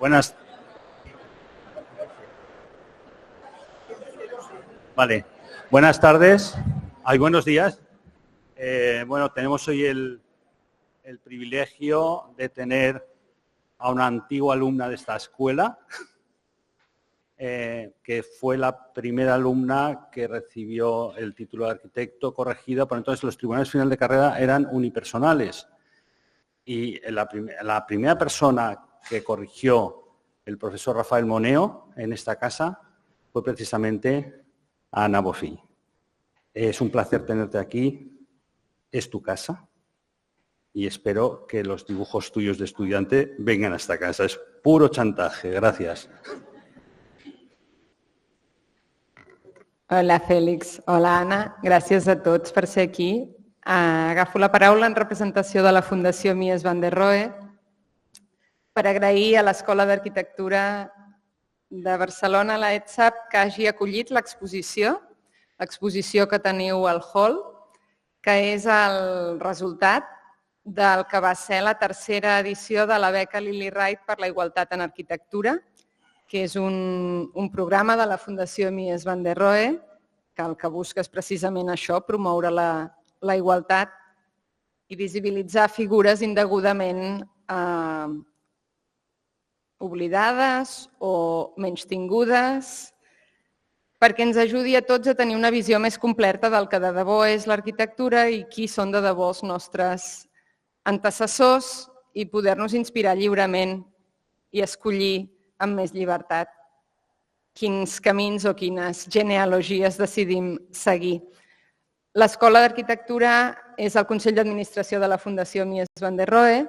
Buenas. Vale. Buenas tardes. Buenos días. Bueno, tenemos hoy el privilegio de tener a una antigua alumna de esta escuela, que fue la primera alumna que recibió el título de arquitecto corregido. Por entonces los tribunales finales de carrera eran unipersonales. Y la primera persona que corrigió el profesor Rafael Moneo en esta casa fue precisamente Ana Bofill. Es un placer tenerte aquí, es tu casa y espero que los dibujos tuyos de estudiante vengan a esta casa. Es puro chantaje. Gracias. Hola, Fèlix. Hola, Anna. Gràcies a tots per ser aquí. Agafo la paraula en representació de la Fundació Mies van der Rohe per agrair a l'Escola d'Arquitectura de Barcelona, la ETSAP, que hagi acollit l'exposició que teniu al hall, que és el resultat del que va ser la tercera edició de la beca Lilly Wright per la igualtat en arquitectura, que és un programa de la Fundació Mies van der Rohe que el que busca és precisament això, promoure la igualtat i visibilitzar figures indegudament oblidades o menystingudes, perquè ens ajudi a tots a tenir una visió més completa del que de debò és l'arquitectura i qui són de debò els nostres antecessors i poder-nos inspirar lliurement i escollir amb més llibertat quins camins o quines genealogies decidim seguir. L'Escola d'Arquitectura és el Consell d'Administració de la Fundació Mies van der Rohe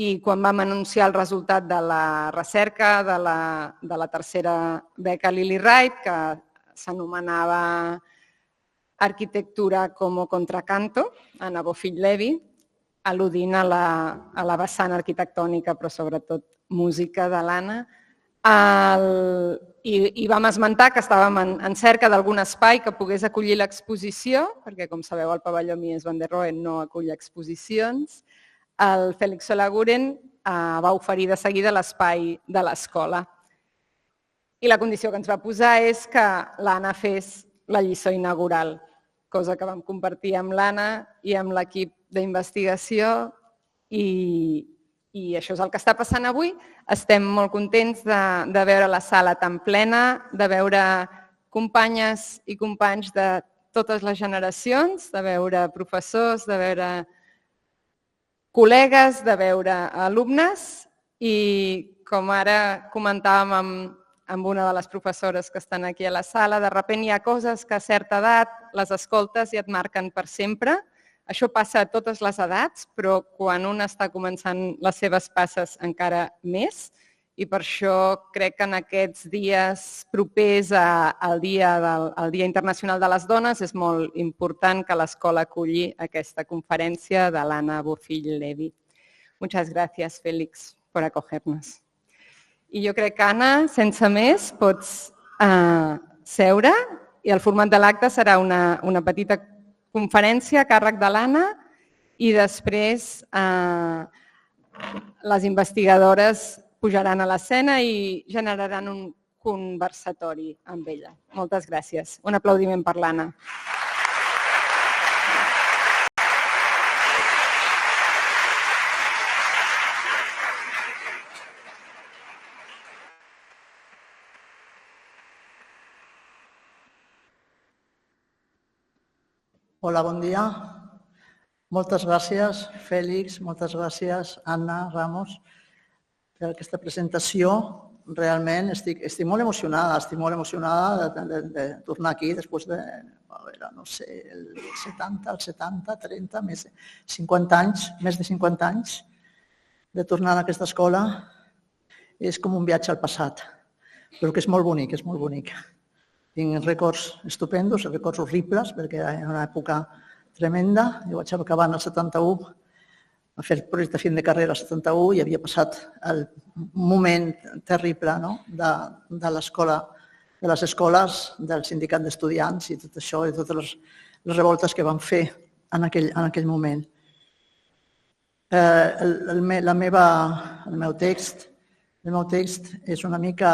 i quan vam anunciar el resultat de la recerca de la tercera beca Lilly Wright, que s'anomenava Arquitectura como contracanto, Anna Bofill Levi, al·ludint a la vessant arquitectònica, però sobretot música de l'Anna, i vam esmentar que estàvem en cerca d'algun espai que pogués acollir l'exposició, perquè, com sabeu, el pavelló Mies van der Rohe no acull exposicions. El Fèlix Solaguren va oferir de seguida l'espai de l'escola. I la condició que ens va posar és que l'Anna fes la lliçó inaugural, cosa que vam compartir amb l'Anna i amb l'equip d'investigació i això és el que està passant avui. Estem molt contents de veure la sala tan plena, de veure companyes i companys de totes les generacions, de veure professors, de veure col·legues, de veure alumnes i, com ara comentàvem amb una de les professores que estan aquí a la sala, de sobte hi ha coses que a certa edat les escoltes i et marquen per sempre. Això passa a totes les edats, però quan un està començant les seves passes encara més. I per això crec que en aquests dies propers al Dia Internacional de les Dones és molt important que l'escola aculli aquesta conferència de l'Anna Bofill Levi. Muchas gracias, Félix, por acogernos. I jo crec que, Anna, sense més, pots seure i el format de l'acte serà una petita conferència a càrrec de l'Anna i després les investigadores pujaran a l'escena i generaran un conversatori amb ella. Moltes gràcies. Un aplaudiment per l'Anna. Hola, bon dia. Moltes gràcies, Fèlix, moltes gràcies, Anna Ramos, per aquesta presentació. Realment estic molt emocionada de tornar aquí després de, no sé, el 70, 30, més de 50 anys de tornar a aquesta escola. És com un viatge al passat, però que és molt bonic, és molt bonic. Tinc records estupendos, records horribles, perquè era una època tremenda. Jo vaig acabar en el 71, a fer el projecte de fin de carrera el 71 i havia passat el moment terrible de l'escola, de les escoles, del sindicat d'estudiants i tot això, i totes les revoltes que van fer en aquell moment. El meu text El meu text és una mica...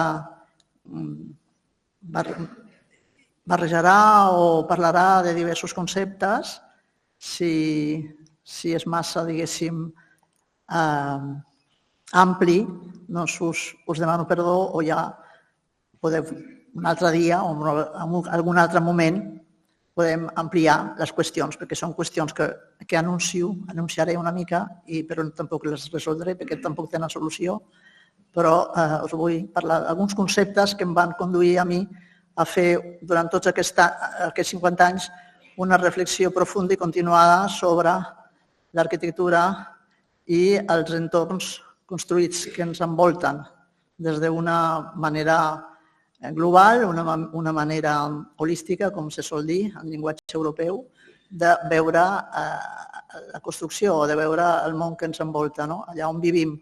barrejarà o parlarà de diversos conceptes. Si és massa, diguéssim, ampli, doncs us demano perdó o ja podeu un altre dia o en algun altre moment podem ampliar les qüestions, perquè són qüestions que anunciaré una mica, però tampoc les resoldré perquè tampoc tenen solució, però us vull parlar d'alguns conceptes que em van conduir a mi a fer durant tots aquests 50 anys una reflexió profunda i continuada sobre l'arquitectura i els entorns construïts que ens envolten des d'una manera global, una manera holística, com se sol dir en llenguatge europeu, de veure la construcció o de veure el món que ens envolta, allà on vivim.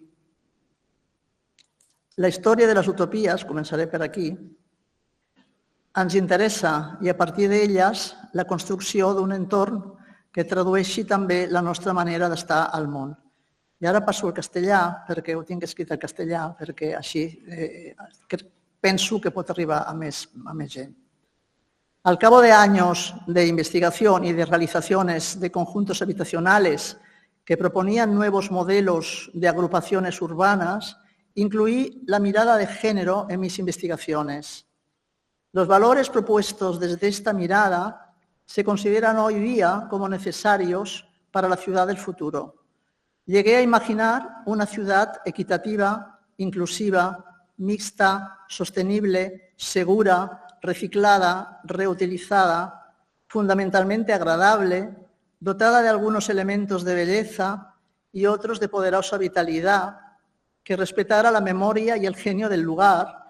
La història de les utopies, començaré per aquí, ens interessa i a partir d'elles la construcció d'un entorn que tradueixi també la nostra manera d'estar al món. I ara passo al castellà, perquè ho tinc escrit en castellà, perquè així penso que pot arribar a més gent. Al cabo de años de investigación y de realizaciones de conjuntos habitacionales que proponían nuevos modelos de agrupaciones urbanas, incluí la mirada de género en mis investigaciones. Los valores propuestos desde esta mirada se consideran hoy día como necesarios para la ciudad del futuro. Llegué a imaginar una ciudad equitativa, inclusiva, mixta, sostenible, segura, reciclada, reutilizada, fundamentalmente agradable, dotada de algunos elementos de belleza y otros de poderosa vitalidad, que respetara la memoria y el genio del lugar,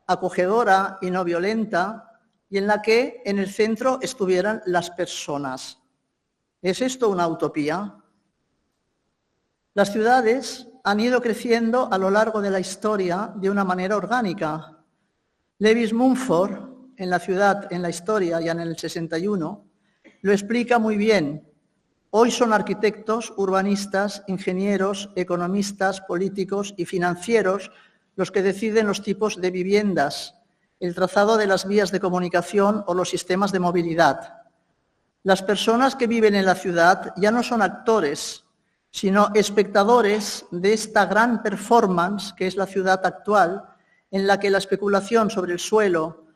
acogedora y no violenta, y en la que en el centro estuvieran las personas. ¿Es esto una utopía? Las ciudades han ido creciendo a lo largo de la historia de una manera orgánica. Lewis Mumford, en La ciudad en la historia, ya en el 61, lo explica muy bien. Hoy son arquitectos, urbanistas, ingenieros, economistas, políticos y financieros los que deciden los tipos de viviendas, el trazado de las vías de comunicación o los sistemas de movilidad. Las personas que viven en la ciudad ya no son actores, sino espectadores de esta gran performance que es la ciudad actual, en la que la especulación sobre el suelo,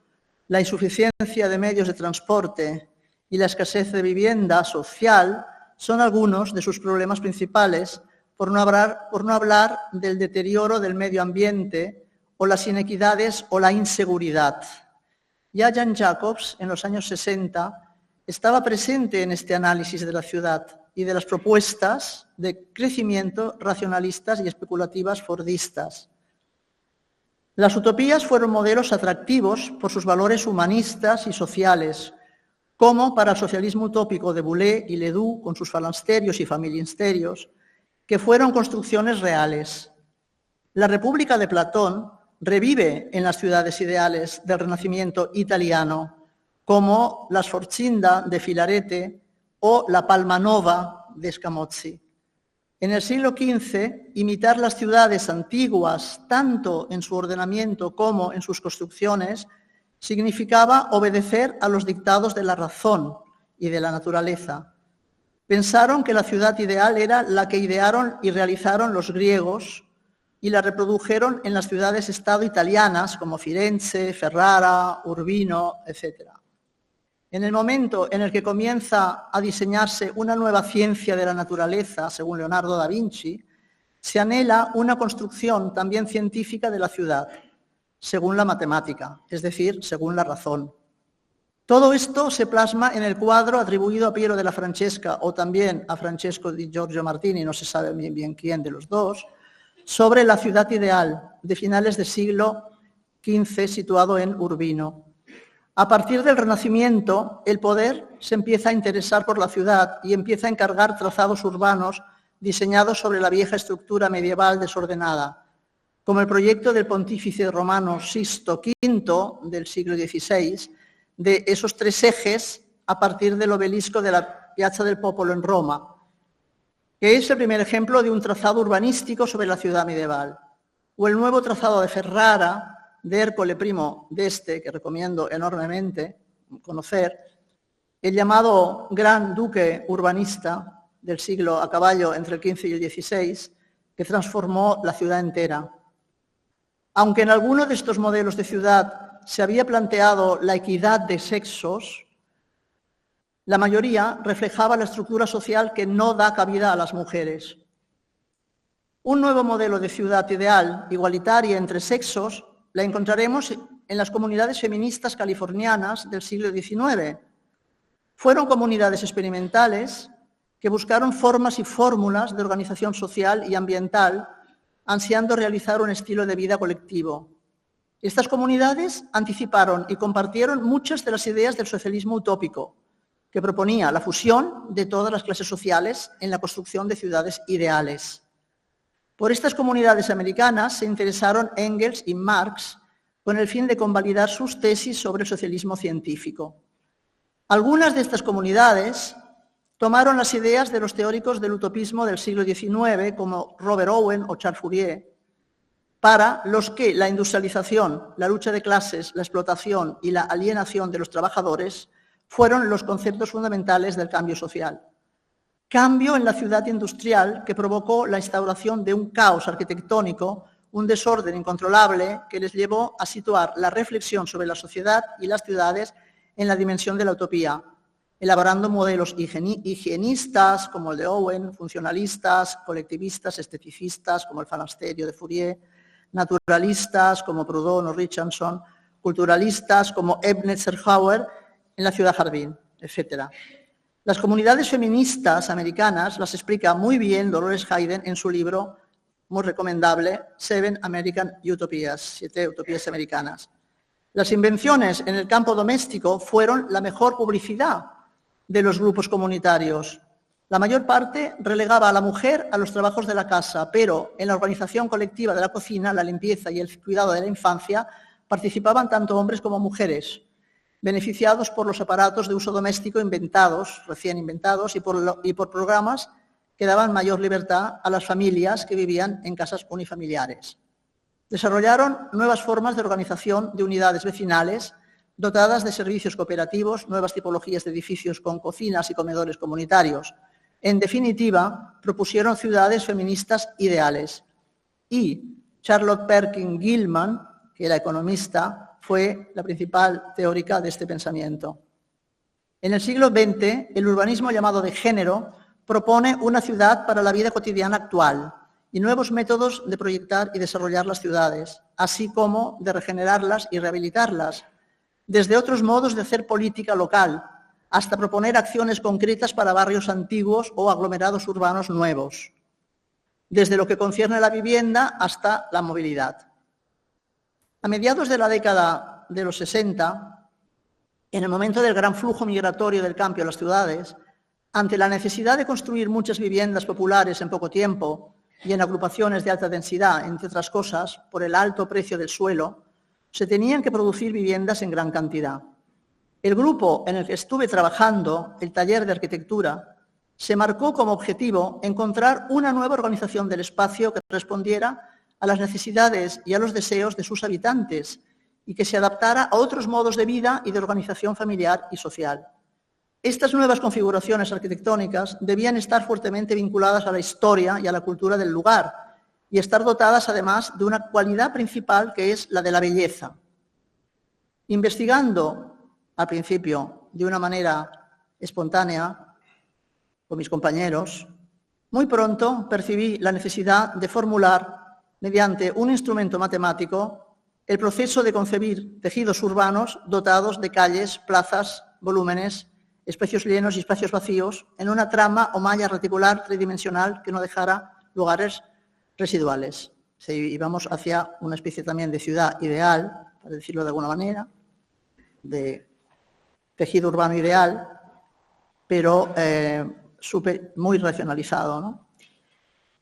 la insuficiencia de medios de transporte y la escasez de vivienda social son algunos de sus problemas principales, por no hablar del deterioro del medio ambiente o las inequidades o la inseguridad. Ya Jan Jacobs, en los años 60, estaba presente en este análisis de la ciudad y de las propuestas de crecimiento racionalistas y especulativas fordistas. Las utopías fueron modelos atractivos por sus valores humanistas y sociales, como para el socialismo utópico de Boulé y Ledoux, con sus falansterios y familinsterios, que fueron construcciones reales. La República de Platón revive en las ciudades ideales del Renacimiento italiano, como la Sforcinda de Filarete o la Palma Nova de Scamozzi. En el siglo XV, imitar las ciudades antiguas, tanto en su ordenamiento como en sus construcciones, significaba obedecer a los dictados de la razón y de la naturaleza. Pensaron que la ciudad ideal era la que idearon y realizaron los griegos y la reprodujeron en las ciudades-estado italianas como Firenze, Ferrara, Urbino, etc. En el momento en el que comienza a diseñarse una nueva ciencia de la naturaleza, según Leonardo da Vinci, se anhela una construcción también científica de la ciudad, según la matemática, es decir, según la razón. Todo esto se plasma en el cuadro atribuido a Piero della Francesca o también a Francesco di Giorgio Martini, no se sabe bien quién de los dos, sobre la ciudad ideal de finales del siglo XV situado en Urbino. A partir del Renacimiento, el poder se empieza a interesar por la ciudad y empieza a encargar trazados urbanos diseñados sobre la vieja estructura medieval desordenada, como el proyecto del pontífice romano Sixto V del siglo XVI, de esos tres ejes a partir del obelisco de la Piazza del Popolo en Roma, que es el primer ejemplo de un trazado urbanístico sobre la ciudad medieval. o el nuevo trazado de Ferrara de Ercole Primo d'Este, que recomiendo enormemente conocer, el llamado Gran Duque urbanista del siglo a caballo entre el XV y el XVI, que transformó la ciudad entera. Aunque en alguno de estos modelos de ciudad se había planteado la equidad de sexos, la mayoría reflejaba la estructura social que no da cabida a las mujeres. Un nuevo modelo de ciudad ideal, igualitaria entre sexos, la encontraremos en las comunidades feministas californianas del siglo XIX. Fueron comunidades experimentales que buscaron formas y fórmulas de organización social y ambiental, ansiando realizar un estilo de vida colectivo. Estas comunidades anticiparon y compartieron muchas de las ideas del socialismo utópico, que proponía la fusión de todas las clases sociales en la construcción de ciudades ideales. Por estas comunidades americanas se interesaron Engels y Marx con el fin de convalidar sus tesis sobre el socialismo científico. Algunas de estas comunidades tomaron las ideas de los teóricos del utopismo del siglo XIX, como Robert Owen o Charles Fourier, para los que la industrialización, la lucha de clases, la explotación y la alienación de los trabajadores fueron los conceptos fundamentales del cambio social. Cambio en la ciudad industrial que provocó la instauración de un caos arquitectónico, un desorden incontrolable que les llevó a situar la reflexión sobre la sociedad y las ciudades en la dimensión de la utopía, elaborando modelos higienistas como el de Owen, funcionalistas, colectivistas, esteticistas como el falasterio de Fourier, naturalistas como Proudhon o Richardson, culturalistas como Ebner-Zerhauer en la ciudad jardín, etc. Las comunidades feministas americanas las explica muy bien Dolores Hayden en su libro muy recomendable, Seven American Utopias, 7 utopías americanas. Las invenciones en el campo doméstico fueron la mejor publicidad de los grupos comunitarios. La mayor parte relegaba a la mujer a los trabajos de la casa, pero en la organización colectiva de la cocina, la limpieza y el cuidado de la infancia participaban tanto hombres como mujeres, beneficiados por los aparatos de uso doméstico recién inventados, y por programas que daban mayor libertad a las familias que vivían en casas unifamiliares. Desarrollaron nuevas formas de organización de unidades vecinales dotadas de servicios cooperativos, nuevas tipologías de edificios con cocinas y comedores comunitarios. En definitiva, propusieron ciudades feministas ideales. Y Charlotte Perkins Gilman, que era economista, fue la principal teórica de este pensamiento. En el siglo XX, el urbanismo llamado de género propone una ciudad para la vida cotidiana actual y nuevos métodos de proyectar y desarrollar las ciudades, así como de regenerarlas y rehabilitarlas, desde otros modos de hacer política local, hasta proponer acciones concretas para barrios antiguos o aglomerados urbanos nuevos, desde lo que concierne a la vivienda hasta la movilidad. A mediados de la década de los 60, en el momento del gran flujo migratorio del cambio a las ciudades, ante la necesidad de construir muchas viviendas populares en poco tiempo y en agrupaciones de alta densidad, entre otras cosas, por el alto precio del suelo, se tenían que producir viviendas en gran cantidad. El grupo en el que estuve trabajando, el taller de arquitectura, se marcó como objetivo encontrar una nueva organización del espacio que respondiera a las necesidades y a los deseos de sus habitantes y que se adaptara a otros modos de vida y de organización familiar y social. Estas nuevas configuraciones arquitectónicas debían estar fuertemente vinculadas a la historia y a la cultura del lugar y estar dotadas además de una cualidad principal que es la de la belleza. Investigando al principio de una manera espontánea con mis compañeros, muy pronto percibí la necesidad de formular mediante un instrumento matemático el proceso de concebir tejidos urbanos dotados de calles, plazas, volúmenes, espacios llenos y espacios vacíos en una trama o malla reticular tridimensional que no dejara lugares residuales. Si íbamos hacia una especie también de ciudad ideal, para decirlo de alguna manera, de tejido urbano ideal, pero muy racionalizado, ¿no?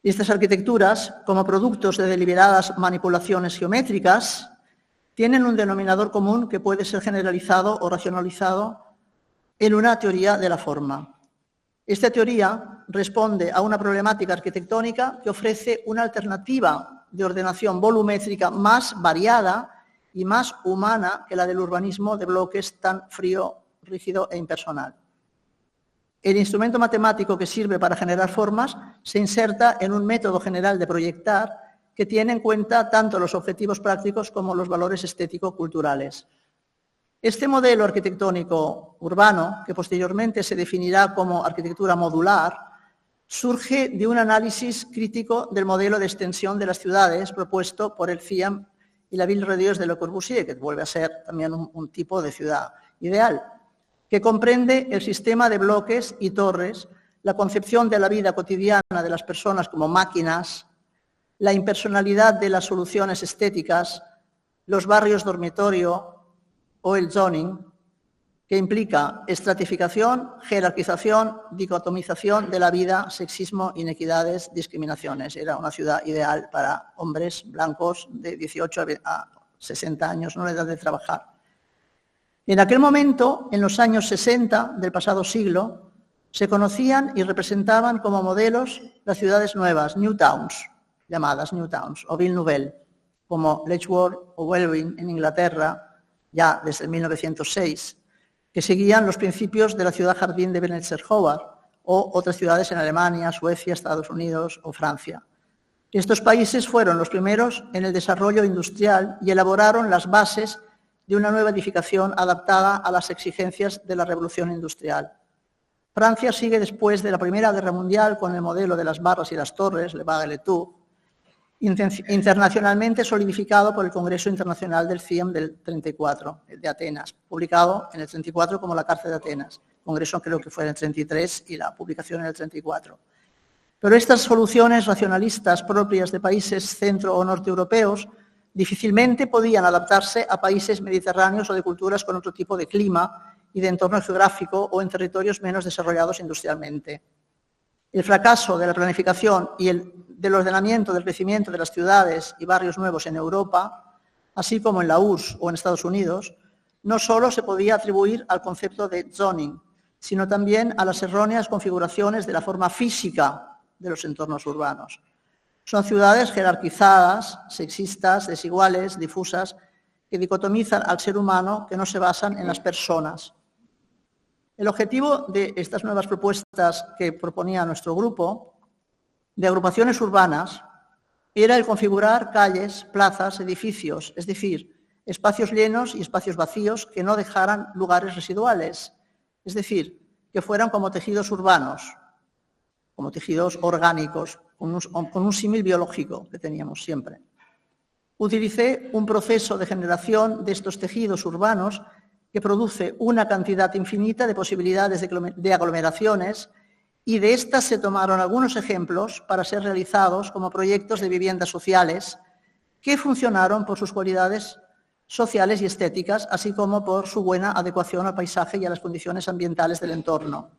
Y estas arquitecturas, como productos de deliberadas manipulaciones geométricas, tienen un denominador común que puede ser generalizado o racionalizado en una teoría de la forma. Esta teoría responde a una problemática arquitectónica que ofrece una alternativa de ordenación volumétrica más variada y más humana que la del urbanismo de bloques tan frío, rígido e impersonal. El instrumento matemático que sirve para generar formas se inserta en un método general de proyectar que tiene en cuenta tanto los objetivos prácticos como los valores estético-culturales. Este modelo arquitectónico urbano, que posteriormente se definirá como arquitectura modular, surge de un análisis crítico del modelo de extensión de las ciudades propuesto por el CIAM y la Ville Rediós de Le Corbusier, que vuelve a ser también un tipo de ciudad ideal, que comprende el sistema de bloques y torres, la concepción de la vida cotidiana de las personas como máquinas, la impersonalidad de las soluciones estéticas, los barrios dormitorio o el zoning, que implica estratificación, jerarquización, dicotomización de la vida, sexismo, inequidades, discriminaciones. Era una ciudad ideal para hombres blancos de 18 a 60 años, no la edad de trabajar. En aquel momento, en los años 60 del pasado siglo, se conocían y representaban como modelos las ciudades nuevas, New Towns, llamadas New Towns, o Ville Nouvelle, como Letchworth o Welwyn en Inglaterra, ya desde 1906, que seguían los principios de la ciudad jardín de Benetzer-Howard, o otras ciudades en Alemania, Suecia, Estados Unidos o Francia. Estos países fueron los primeros en el desarrollo industrial y elaboraron las bases de una nueva edificación adaptada a las exigencias de la revolución industrial. Francia sigue después de la Primera Guerra Mundial con el modelo de las barras y las torres, Le Vague-le-Tour, internacionalmente solidificado por el Congreso Internacional del CIEM del 34, el de Atenas, publicado en el 34 como la Cárcel de Atenas. El Congreso creo que fue en el 33 y la publicación en el 34. Pero estas soluciones racionalistas propias de países centro o norte-europeos difícilmente podían adaptarse a países mediterráneos o de culturas con otro tipo de clima y de entorno geográfico o en territorios menos desarrollados industrialmente. El fracaso de la planificación y del ordenamiento del crecimiento de las ciudades y barrios nuevos en Europa, así como en la URSS o en Estados Unidos, no solo se podía atribuir al concepto de zoning, sino también a las erróneas configuraciones de la forma física de los entornos urbanos. Son ciudades jerarquizadas, sexistas, desiguales, difusas, que dicotomizan al ser humano, que no se basan en las personas. El objetivo de estas nuevas propuestas que proponía nuestro grupo de agrupaciones urbanas era el configurar calles, plazas, edificios, es decir, espacios llenos y espacios vacíos que no dejaran lugares residuales, es decir, que fueran como tejidos urbanos, como tejidos orgánicos, con un símil biológico que teníamos siempre. Utilicé un proceso de generación de estos tejidos urbanos que produce una cantidad infinita de posibilidades de aglomeraciones y de estas se tomaron algunos ejemplos para ser realizados como proyectos de viviendas sociales que funcionaron por sus cualidades sociales y estéticas, así como por su buena adecuación al paisaje y a las condiciones ambientales del entorno.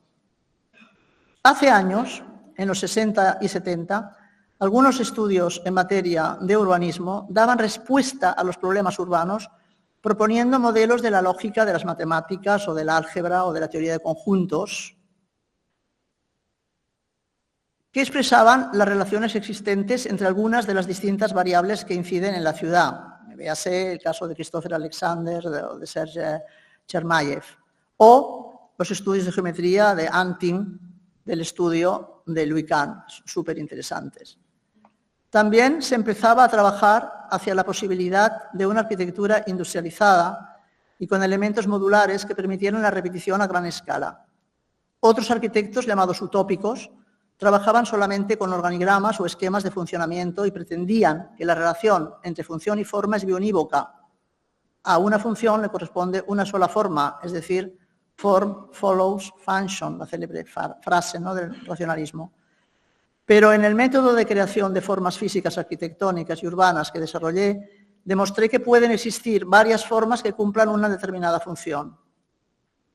Hace años, en los 60 y 70, algunos estudios en materia de urbanismo daban respuesta a los problemas urbanos proponiendo modelos de la lógica de las matemáticas o del álgebra o de la teoría de conjuntos que expresaban las relaciones existentes entre algunas de las distintas variables que inciden en la ciudad. Véase el caso de Christopher Alexander o de Serge Chermayev, o los estudios de geometría de Antin del estudio de Louis Kahn, súper interesantes. También se empezaba a trabajar hacia la posibilidad de una arquitectura industrializada y con elementos modulares que permitieran la repetición a gran escala. Otros arquitectos, llamados utópicos, trabajaban solamente con organigramas o esquemas de funcionamiento y pretendían que la relación entre función y forma es bionívoca. A una función le corresponde una sola forma, es decir, form follows function, la célebre frase, ¿no?, del racionalismo. Pero en el método de creación de formas físicas arquitectónicas y urbanas que desarrollé, demostré que pueden existir varias formas que cumplan una determinada función.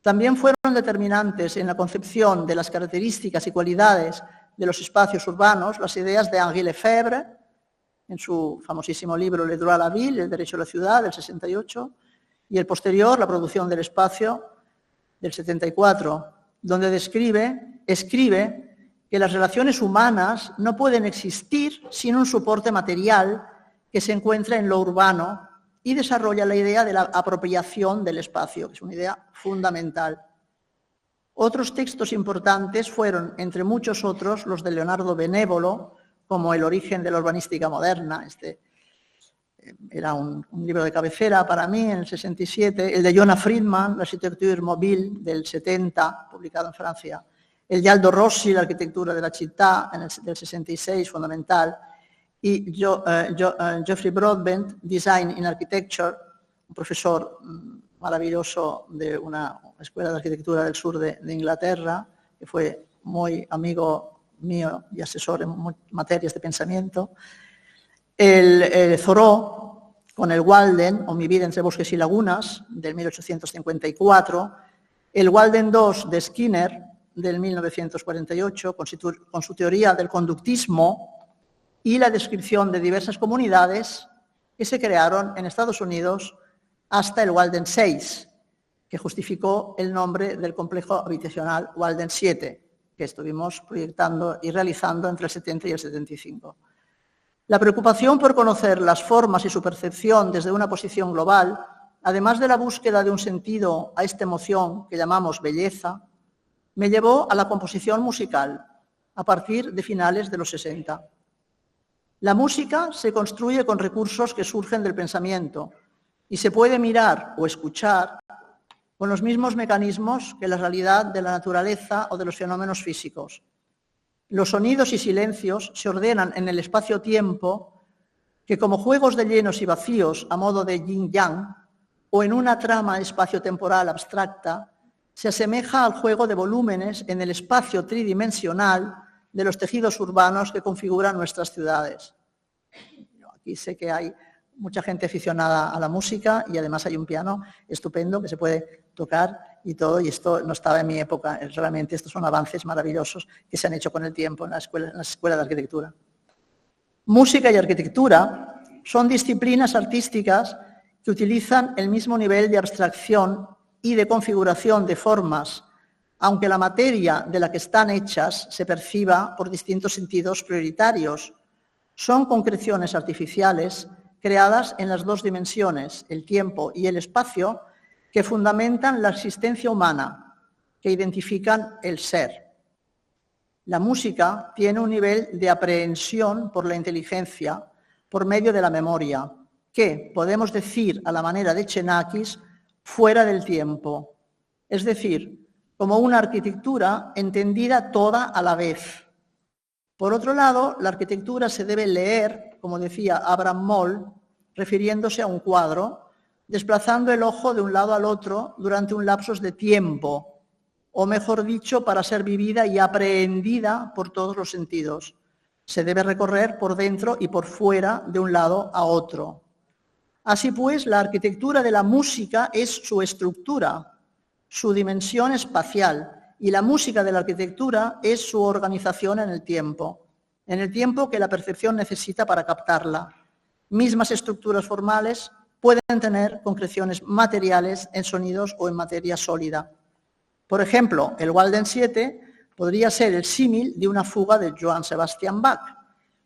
También fueron determinantes en la concepción de las características y cualidades de los espacios urbanos las ideas de Henri Lefebvre, en su famosísimo libro Le droit à la ville, el derecho a la ciudad, del 68, y el posterior, La producción del espacio, del 74, donde escribe que las relaciones humanas no pueden existir sin un soporte material que se encuentra en lo urbano y desarrolla la idea de la apropiación del espacio, que es una idea fundamental. Otros textos importantes fueron, entre muchos otros, los de Leonardo Benévolo, como El origen de la urbanística moderna. Este era un libro de cabecera para mí en el 67. El de Jonah Friedman, L'Architecture Mobile, del 70, publicado en Francia. El de Aldo Rossi, La arquitectura de la città, del 66, fundamental. Y Geoffrey Broadbent, Design in Architecture, un profesor maravilloso de una escuela de arquitectura del sur de Inglaterra, que fue muy amigo mío y asesor en materias de pensamiento. El Thoreau, con el Walden, o Mi vida entre bosques y lagunas, del 1854. El Walden II de Skinner, del 1948, con su teoría del conductismo y la descripción de diversas comunidades que se crearon en Estados Unidos hasta el Walden VI, que justificó el nombre del complejo habitacional Walden VII, que estuvimos proyectando y realizando entre el 70 y el 75. La preocupación por conocer las formas y su percepción desde una posición global, además de la búsqueda de un sentido a esta emoción que llamamos belleza, me llevó a la composición musical a partir de finales de los 60. La música se construye con recursos que surgen del pensamiento y se puede mirar o escuchar con los mismos mecanismos que la realidad de la naturaleza o de los fenómenos físicos. Los sonidos y silencios se ordenan en el espacio-tiempo que, como juegos de llenos y vacíos a modo de yin-yang o en una trama espacio-temporal abstracta, se asemeja al juego de volúmenes en el espacio tridimensional de los tejidos urbanos que configuran nuestras ciudades. Aquí sé que hay mucha gente aficionada a la música y además hay un piano estupendo que se puede tocar y todo, y esto no estaba en mi época. Realmente estos son avances maravillosos que se han hecho con el tiempo en la escuela de arquitectura. Música y arquitectura son disciplinas artísticas que utilizan el mismo nivel de abstracción y de configuración de formas, aunque la materia de la que están hechas se perciba por distintos sentidos prioritarios. Son concreciones artificiales creadas en las dos dimensiones, el tiempo y el espacio, que fundamentan la existencia humana, que identifican el ser. La música tiene un nivel de aprehensión por la inteligencia, por medio de la memoria, que, podemos decir a la manera de Xenakis, fuera del tiempo, es decir, como una arquitectura entendida toda a la vez. Por otro lado, la arquitectura se debe leer, como decía Abraham Moll, refiriéndose a un cuadro, desplazando el ojo de un lado al otro durante un lapsus de tiempo, o mejor dicho, para ser vivida y aprehendida por todos los sentidos. Se debe recorrer por dentro y por fuera de un lado a otro. Así pues, la arquitectura de la música es su estructura, su dimensión espacial, y la música de la arquitectura es su organización en el tiempo que la percepción necesita para captarla. Mismas estructuras formales pueden tener concreciones materiales en sonidos o en materia sólida. Por ejemplo, el Walden 7 podría ser el símil de una fuga de Johann Sebastian Bach.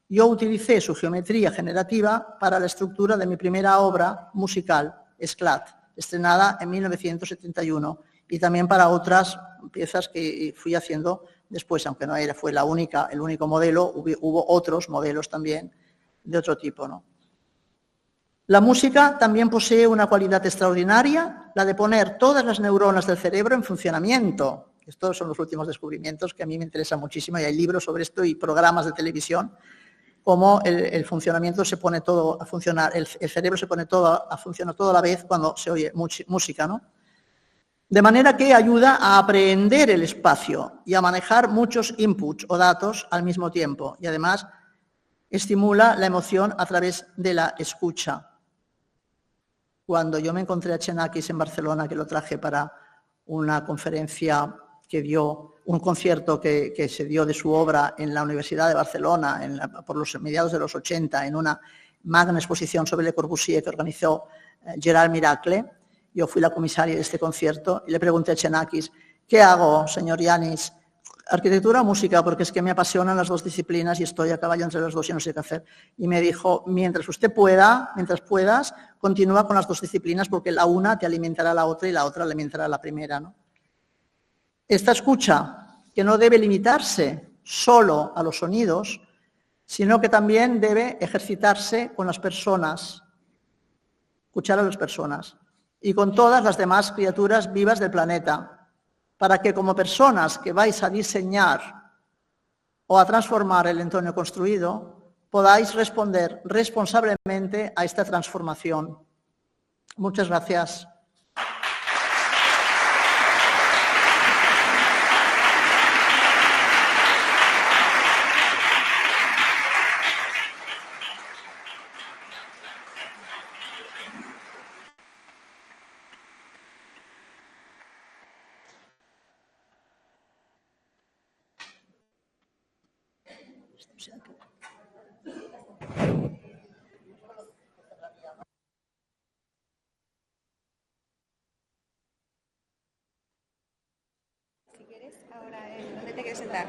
Yo utilicé su geometría generativa para la estructura de mi primera obra musical, Esclat, estrenada en 1971, y también para otras piezas que fui haciendo después, aunque no fue el único modelo, hubo otros modelos también de otro tipo, ¿no? La música también posee una cualidad extraordinaria, la de poner todas las neuronas del cerebro en funcionamiento. Estos son los últimos descubrimientos que a mí me interesan muchísimo, y hay libros sobre esto y programas de televisión, cómo el funcionamiento se pone todo a funcionar, el cerebro se pone todo a funcionar toda la vez cuando se oye música, ¿no? De manera que ayuda a aprehender el espacio y a manejar muchos inputs o datos al mismo tiempo, y además estimula la emoción a través de la escucha. Cuando yo me encontré a Xenakis en Barcelona, que lo traje para una conferencia que dio, un concierto que se dio de su obra en la Universidad de Barcelona por los mediados de los 80, en una magna exposición sobre Le Corbusier que organizó Gerard Miracle. Yo fui la comisaria de este concierto y le pregunté a Xenakis: ¿qué hago, señor Yanis, arquitectura o música, porque es que me apasionan las dos disciplinas y estoy a caballo entre las dos y no sé qué hacer. Y me dijo, mientras puedas, continúa con las dos disciplinas porque la una te alimentará a la otra y la otra alimentará a la primera, ¿no? Esta escucha, que no debe limitarse solo a los sonidos, sino que también debe ejercitarse con las personas, escuchar a las personas y con todas las demás criaturas vivas del planeta, para que como personas que vais a diseñar o a transformar el entorno construido, podáis responder responsablemente a esta transformación. Muchas gracias. Si quieres, ahora, ¿dónde te quieres sentar?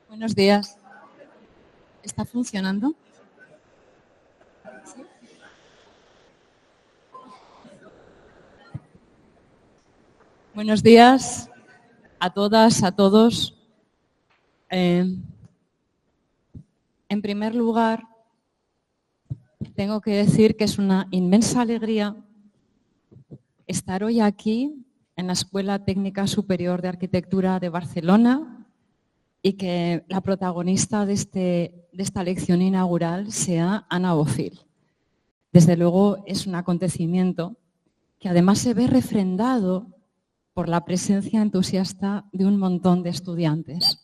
Buenos días. ¿Está funcionando? ¿Sí? Buenos días a todas, a todos. En primer lugar, tengo que decir que es una inmensa alegría estar hoy aquí en la Escuela Técnica Superior de Arquitectura de Barcelona y que la protagonista de esta lección inaugural sea Anna Bofill. Desde luego es un acontecimiento que además se ve refrendado por la presencia entusiasta de un montón de estudiantes.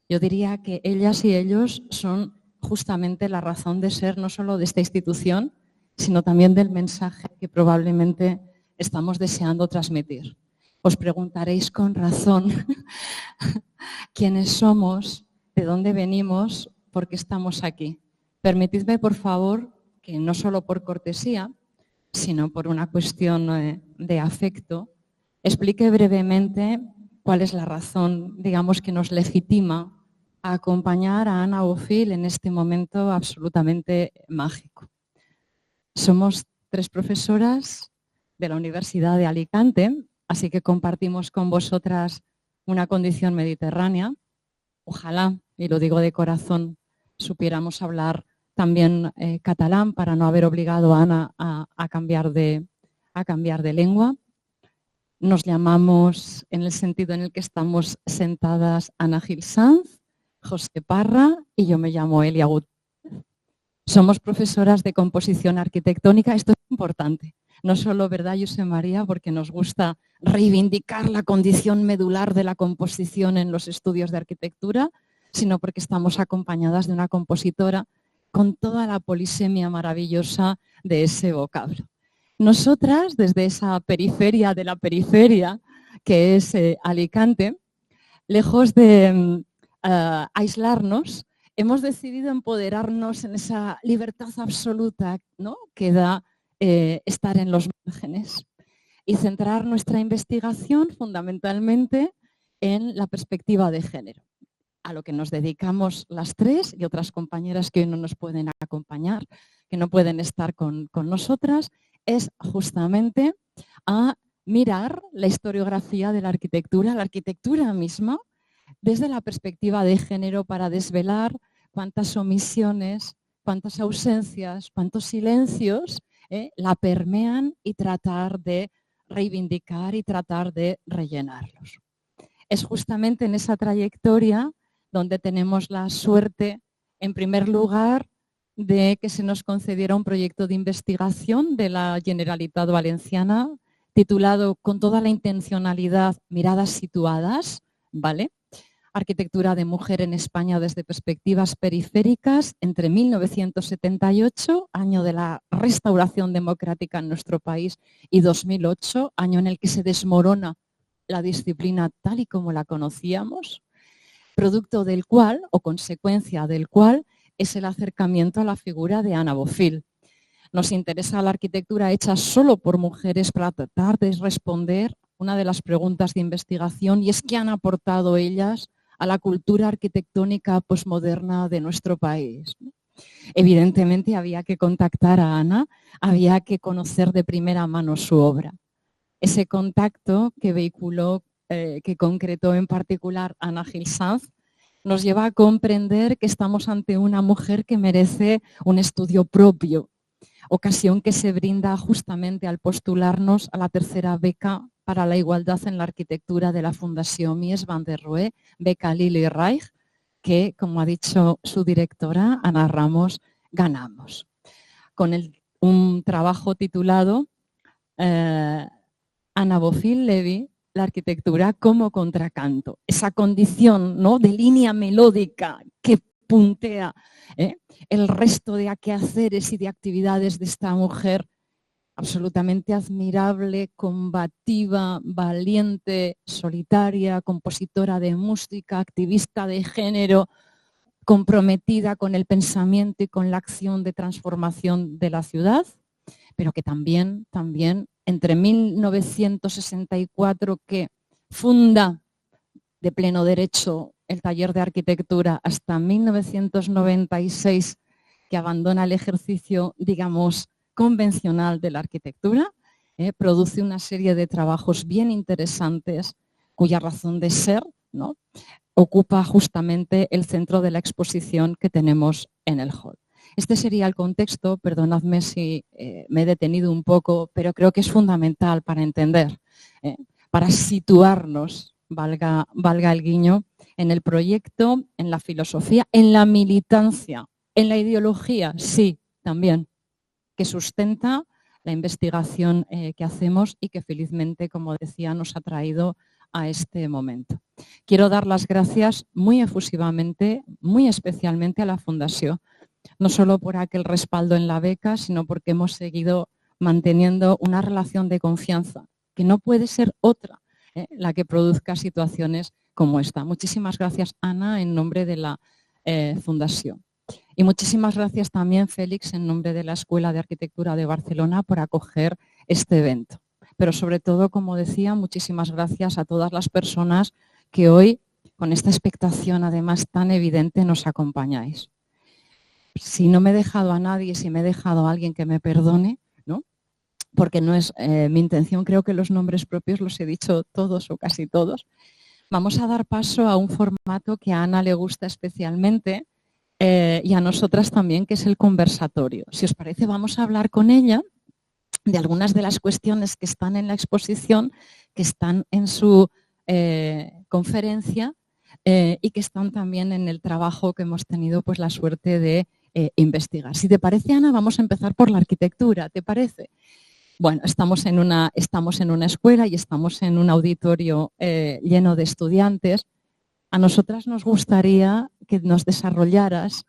Yo diría que ellas y ellos son justamente la razón de ser no solo de esta institución, sino también del mensaje que probablemente estamos deseando transmitir. Os preguntaréis con razón quiénes somos, de dónde venimos, por qué estamos aquí. Permitidme, por favor, que no solo por cortesía, sino por una cuestión de afecto, explique brevemente cuál es la razón, digamos, que nos legitima a acompañar a Anna Bofill en este momento absolutamente mágico. Somos 3 profesoras de la Universidad de Alicante, así que compartimos con vosotras una condición mediterránea. Ojalá, y lo digo de corazón, supiéramos hablar también catalán para no haber obligado a Ana a cambiar de lengua. Nos llamamos, en el sentido en el que estamos sentadas, Ana Gil Sanz, José Parra y yo me llamo Elia Gutiérrez. Somos profesoras de composición arquitectónica. Esto es importante. No solo, ¿verdad, José María? Porque nos gusta reivindicar la condición medular de la composición en los estudios de arquitectura, sino porque estamos acompañadas de una compositora con toda la polisemia maravillosa de ese vocablo. Nosotras, desde esa periferia de la periferia, que es Alicante, lejos de aislarnos, hemos decidido empoderarnos en esa libertad absoluta, ¿no?, que da estar en los márgenes y centrar nuestra investigación fundamentalmente en la perspectiva de género, a lo que nos dedicamos las 3 y otras compañeras que hoy no nos pueden acompañar, que no pueden estar con nosotras, es justamente a mirar la historiografía de la arquitectura misma, desde la perspectiva de género para desvelar cuántas omisiones, cuántas ausencias, cuántos silencios la permean y tratar de reivindicar y tratar de rellenarlos. Es justamente en esa trayectoria donde tenemos la suerte En primer lugar, de que se nos concediera un proyecto de investigación de la Generalitat Valenciana titulado con toda la intencionalidad Miradas situadas, ¿vale? Arquitectura de mujer en España desde perspectivas periféricas entre 1978, año de la restauración democrática en nuestro país, y 2008, año en el que se desmorona la disciplina tal y como la conocíamos, producto del cual, o consecuencia del cual, es el acercamiento a la figura de Anna Bofill. Nos interesa la arquitectura hecha solo por mujeres para tratar de responder una de las preguntas de investigación, y es qué han aportado ellas a la cultura arquitectónica posmoderna de nuestro país. Evidentemente había que contactar a Ana, había que conocer de primera mano su obra. Ese contacto que vehiculó, que concretó en particular Ana Gil Sanz, nos lleva a comprender que estamos ante una mujer que merece un estudio propio, ocasión que se brinda justamente al postularnos a la tercera beca para la igualdad en la arquitectura de la Fundación Mies van der Rohe, beca Lili Reich, que, como ha dicho su directora, Ana Ramos, ganamos. Con un trabajo titulado Anna Bofill Levi, la arquitectura como contracanto. Esa condición, ¿no?, de línea melódica que puntea el resto de quehaceres y de actividades de esta mujer absolutamente admirable, combativa, valiente, solitaria, compositora de música, activista de género, comprometida con el pensamiento y con la acción de transformación de la ciudad, pero que también entre 1964, que funda de pleno derecho el taller de arquitectura, hasta 1996, que abandona el ejercicio, digamos, convencional de la arquitectura, produce una serie de trabajos bien interesantes cuya razón de ser, ¿no?, ocupa justamente el centro de la exposición que tenemos en el hall. Este sería el contexto, perdonadme si me he detenido un poco, pero creo que es fundamental para entender, para situarnos, valga el guiño, en el proyecto, en la filosofía, en la militancia, en la ideología, sí, también, que sustenta la investigación que hacemos y que felizmente, como decía, nos ha traído a este momento. Quiero dar las gracias muy efusivamente, muy especialmente a la Fundación, no solo por aquel respaldo en la beca, sino porque hemos seguido manteniendo una relación de confianza, que no puede ser otra la que produzca situaciones como esta. Muchísimas gracias, Ana, en nombre de la Fundación. Y muchísimas gracias también, Félix, en nombre de la Escuela de Arquitectura de Barcelona, por acoger este evento. Pero sobre todo, como decía, muchísimas gracias a todas las personas que hoy, con esta expectación además tan evidente, nos acompañáis. Si no me he dejado a nadie, si me he dejado a alguien, que me perdone, ¿no?, porque no es mi intención, creo que los nombres propios los he dicho todos o casi todos. Vamos a dar paso a un formato que a Ana le gusta especialmente, y a nosotras también, que es el conversatorio. Si os parece, vamos a hablar con ella de algunas de las cuestiones que están en la exposición, que están en su conferencia y que están también en el trabajo que hemos tenido pues la suerte de investigar. Si te parece, Ana, vamos a empezar por la arquitectura, ¿te parece? Bueno, estamos en una escuela y estamos en un auditorio lleno de estudiantes. A nosotras nos gustaría que nos desarrollaras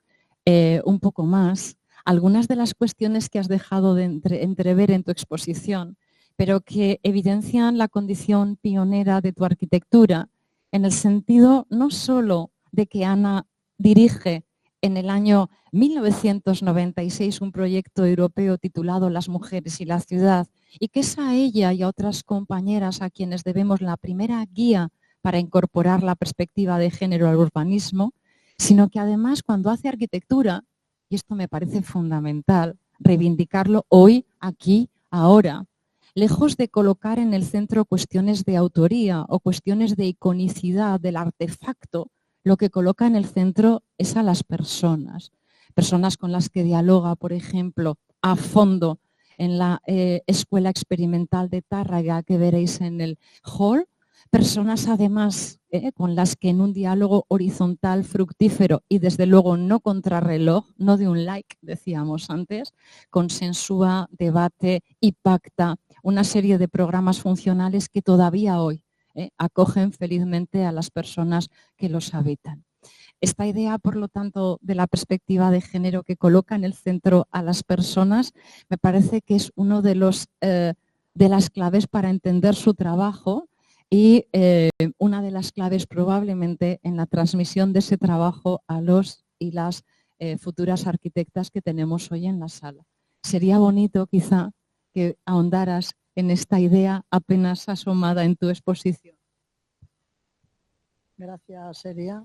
un poco más algunas de las cuestiones que has dejado de entrever en tu exposición, pero que evidencian la condición pionera de tu arquitectura, en el sentido no solo de que Ana dirige en el año 1996 un proyecto europeo titulado Las mujeres y la ciudad, y que es a ella y a otras compañeras a quienes debemos la primera guía para incorporar la perspectiva de género al urbanismo, sino que además, cuando hace arquitectura, y esto me parece fundamental, reivindicarlo hoy, aquí, ahora, lejos de colocar en el centro cuestiones de autoría o cuestiones de iconicidad del artefacto, lo que coloca en el centro es a las personas. Personas con las que dialoga, por ejemplo, a fondo en la Escuela Experimental de Tárrega, que veréis en el hall, personas además con las que en un diálogo horizontal, fructífero y desde luego no contrarreloj, no de un like, decíamos antes, consensúa, debate y pacta una serie de programas funcionales que todavía hoy acogen felizmente a las personas que los habitan. Esta idea, por lo tanto, de la perspectiva de género que coloca en el centro a las personas, me parece que es uno de las claves para entender su trabajo y una de las claves probablemente en la transmisión de ese trabajo a los y las futuras arquitectas que tenemos hoy en la sala. Sería bonito quizá que ahondaras en esta idea apenas asomada en tu exposición. Gracias, Seria.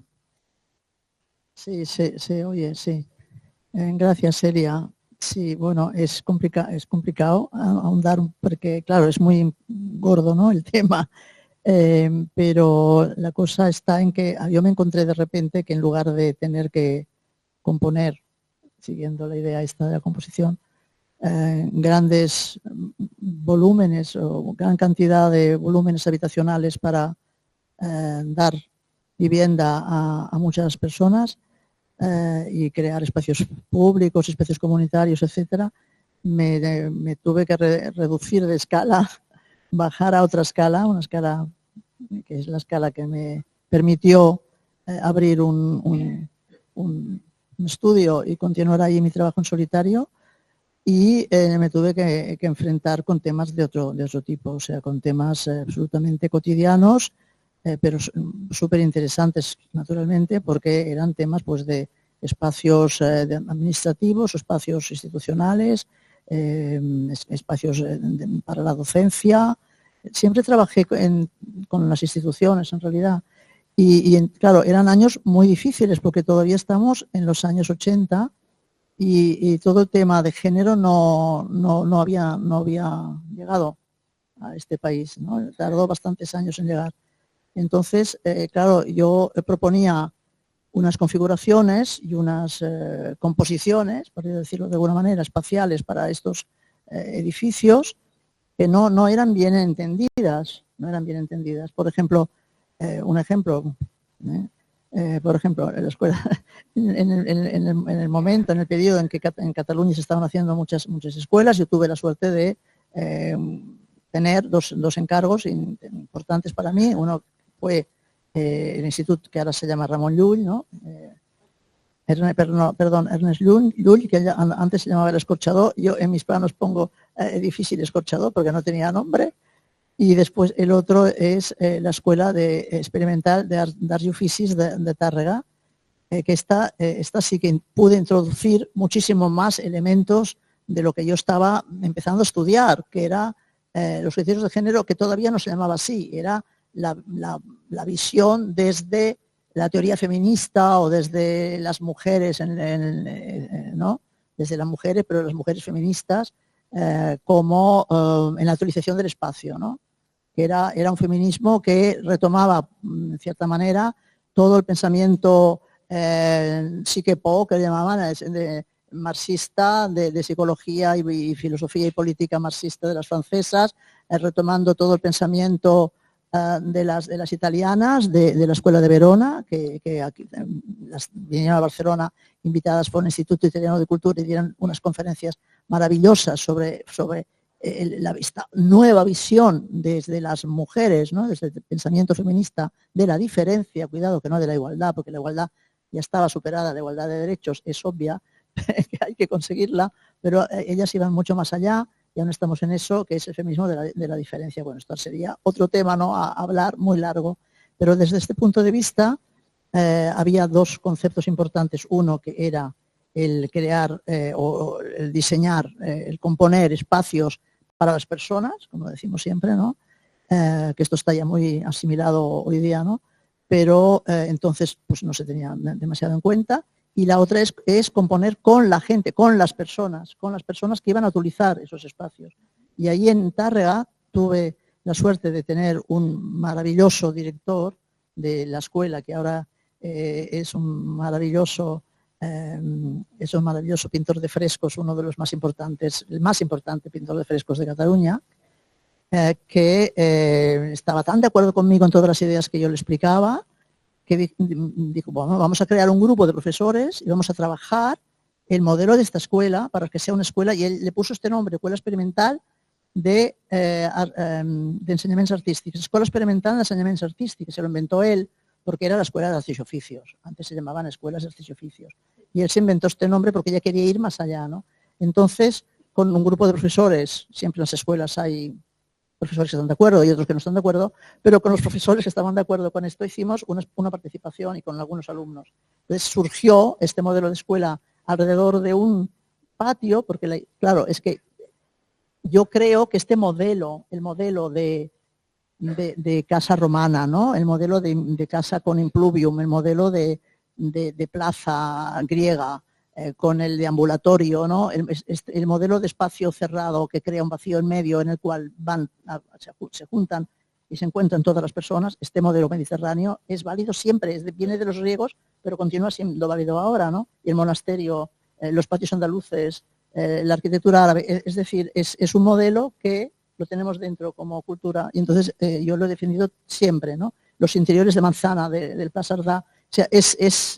Sí, se oye, sí. Gracias, Seria. Sí, bueno, es complicado ahondar porque, claro, es muy gordo, ¿no?, el tema. Pero la cosa está en que yo me encontré de repente que en lugar de tener que componer, siguiendo la idea esta de la composición, grandes volúmenes o gran cantidad de volúmenes habitacionales para dar vivienda a muchas personas y crear espacios públicos, espacios comunitarios, etcétera, me tuve que reducir de escala, bajar a otra escala, una escala que es la escala que me permitió abrir un estudio y continuar ahí mi trabajo en solitario, y me tuve que enfrentar con temas de otro tipo, o sea, con temas absolutamente cotidianos, pero súper interesantes, naturalmente, porque eran temas pues, de espacios administrativos, espacios institucionales, espacios para la docencia. Siempre trabajé con las instituciones, en realidad. Claro, eran años muy difíciles porque todavía estamos en los años 80 y todo el tema de género no había llegado a este país, ¿no? Tardó bastantes años en llegar. Entonces, claro, yo proponía unas configuraciones y unas composiciones, por decirlo de alguna manera, espaciales para estos edificios que no eran bien entendidas, Por ejemplo, un ejemplo, por ejemplo, en la escuela, en el momento, en el periodo en que en Cataluña se estaban haciendo muchas escuelas, yo tuve la suerte de tener dos encargos importantes para mí. Uno fue el instituto que ahora se llama Ramon Llull, ¿no? Ernest Llull, que antes se llamaba El Escorchador. Yo en mis planos pongo Edifici Escorchador porque no tenía nombre. Y después el otro es la Escuela Experimental d'Arts i Oficis de Tàrrega, que esta sí que pude introducir muchísimo más elementos de lo que yo estaba empezando a estudiar, que era los criterios de género, que todavía no se llamaba así, era la visión desde la teoría feminista o desde las mujeres, ¿no? Desde las mujeres, pero las mujeres feministas, como en la actualización del espacio, ¿no? Que era un feminismo que retomaba, en cierta manera, todo el pensamiento psique-po, que llamaban, marxista, de psicología y filosofía y política marxista de las francesas, retomando todo el pensamiento de las italianas, de la Escuela de Verona, que aquí, vinieron a Barcelona invitadas por el Instituto Italiano de Cultura y dieron unas conferencias maravillosas sobre esta nueva visión desde las mujeres, ¿no? Desde el pensamiento feminista de la diferencia, cuidado que no de la igualdad, porque la igualdad ya estaba superada, la igualdad de derechos es obvia, que hay que conseguirla, pero ellas iban mucho más allá. Y aún estamos en eso, que es el feminismo de la diferencia. Bueno, esto sería otro tema, ¿no?, a hablar, muy largo. Pero desde este punto de vista había dos conceptos importantes. Uno, que era el crear o el diseñar, el componer espacios para las personas, como decimos siempre, ¿no? Que esto está ya muy asimilado hoy día, ¿no? Pero entonces pues no se tenía demasiado en cuenta. Y la otra es componer con la gente, con las personas que iban a utilizar esos espacios. Y ahí en Tàrrega tuve la suerte de tener un maravilloso director de la escuela, que ahora es un maravilloso pintor de frescos, uno de los más importantes, el más importante pintor de frescos de Cataluña, que estaba tan de acuerdo conmigo en todas las ideas que yo le explicaba, que dijo, bueno, vamos a crear un grupo de profesores y vamos a trabajar el modelo de esta escuela para que sea una escuela, y él le puso este nombre, Escuela Experimental d'Ensenyaments Artístics. Escuela Experimental d'Ensenyaments Artístics, se lo inventó él porque era la Escuela de Artes y Oficios. Antes se llamaban Escuelas de Artes y Oficios. Y él se inventó este nombre porque ella quería ir más allá, ¿no? Entonces, con un grupo de profesores, siempre en las escuelas hay profesores que están de acuerdo y otros que no están de acuerdo, pero con los profesores que estaban de acuerdo con esto hicimos una participación y con algunos alumnos. Entonces surgió este modelo de escuela alrededor de un patio, porque claro, es que yo creo que este modelo, el modelo de casa romana, ¿no? El modelo de casa con impluvium, el modelo de plaza griega, con el deambulatorio, ¿no? El modelo de espacio cerrado que crea un vacío en medio en el cual se juntan y se encuentran todas las personas, este modelo mediterráneo es válido siempre, viene de los griegos, pero continúa siendo válido ahora, ¿no? Y el monasterio, los patios andaluces, la arquitectura árabe, es decir, es un modelo que lo tenemos dentro como cultura, y entonces yo lo he defendido siempre, ¿no? Los interiores de manzana del Pla Cerdà, o sea, es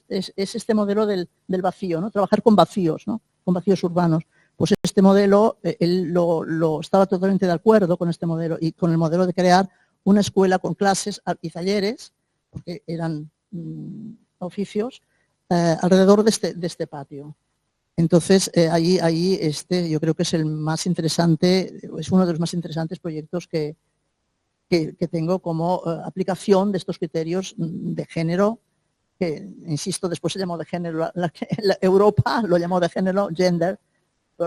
este modelo del vacío, ¿no? Trabajar con vacíos, ¿no? Con vacíos urbanos. Pues este modelo, él lo estaba totalmente de acuerdo con este modelo y con el modelo de crear una escuela con clases y talleres, porque eran oficios, alrededor de este patio. Entonces, ahí yo creo que es el más interesante, es uno de los más interesantes proyectos que tengo como aplicación de estos criterios de género, que, insisto, después se llamó de género, Europa lo llamó de género, gender,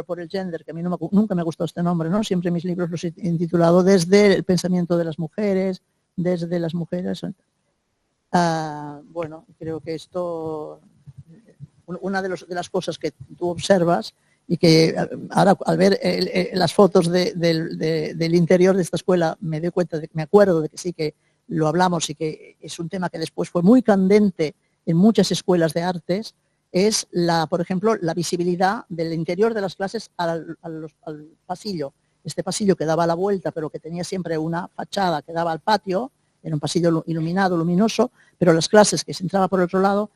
por el gender, que a mí nunca me ha gustado este nombre, ¿no? Siempre mis libros los he intitulado desde el pensamiento de las mujeres, desde las mujeres. Bueno, creo que esto, una de las cosas que tú observas y que ahora al ver las fotos del interior de esta escuela me acuerdo de que sí que lo hablamos y que es un tema que después fue muy candente en muchas escuelas de artes, es, por ejemplo, la visibilidad del interior de las clases al pasillo. Este pasillo que daba la vuelta, pero que tenía siempre una fachada que daba al patio, era un pasillo iluminado, luminoso, pero las clases que se entraba por el otro lado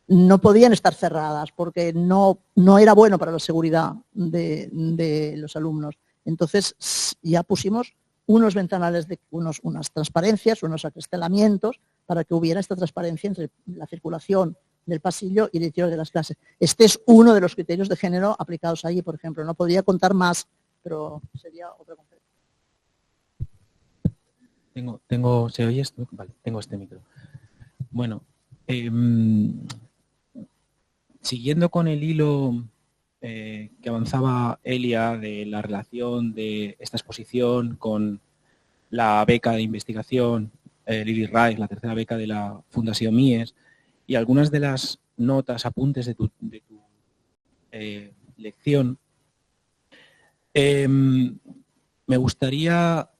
no podían estar cerradas porque no era bueno para la seguridad de los alumnos. Entonces ya pusimos unos ventanales, unas transparencias, unos acristalamientos para que hubiera esta transparencia entre la circulación del pasillo y el interior de las clases. Este es uno de los criterios de género aplicados allí, por ejemplo. No podría contar más, pero sería otra conferencia. ¿Se oye esto? Vale, tengo este micro. Bueno, siguiendo con el hilo que avanzaba Elia de la relación de esta exposición con la beca de investigación Lili Reich, la tercera beca de la Fundación Mies, y algunas de las notas, apuntes de tu lección, me gustaría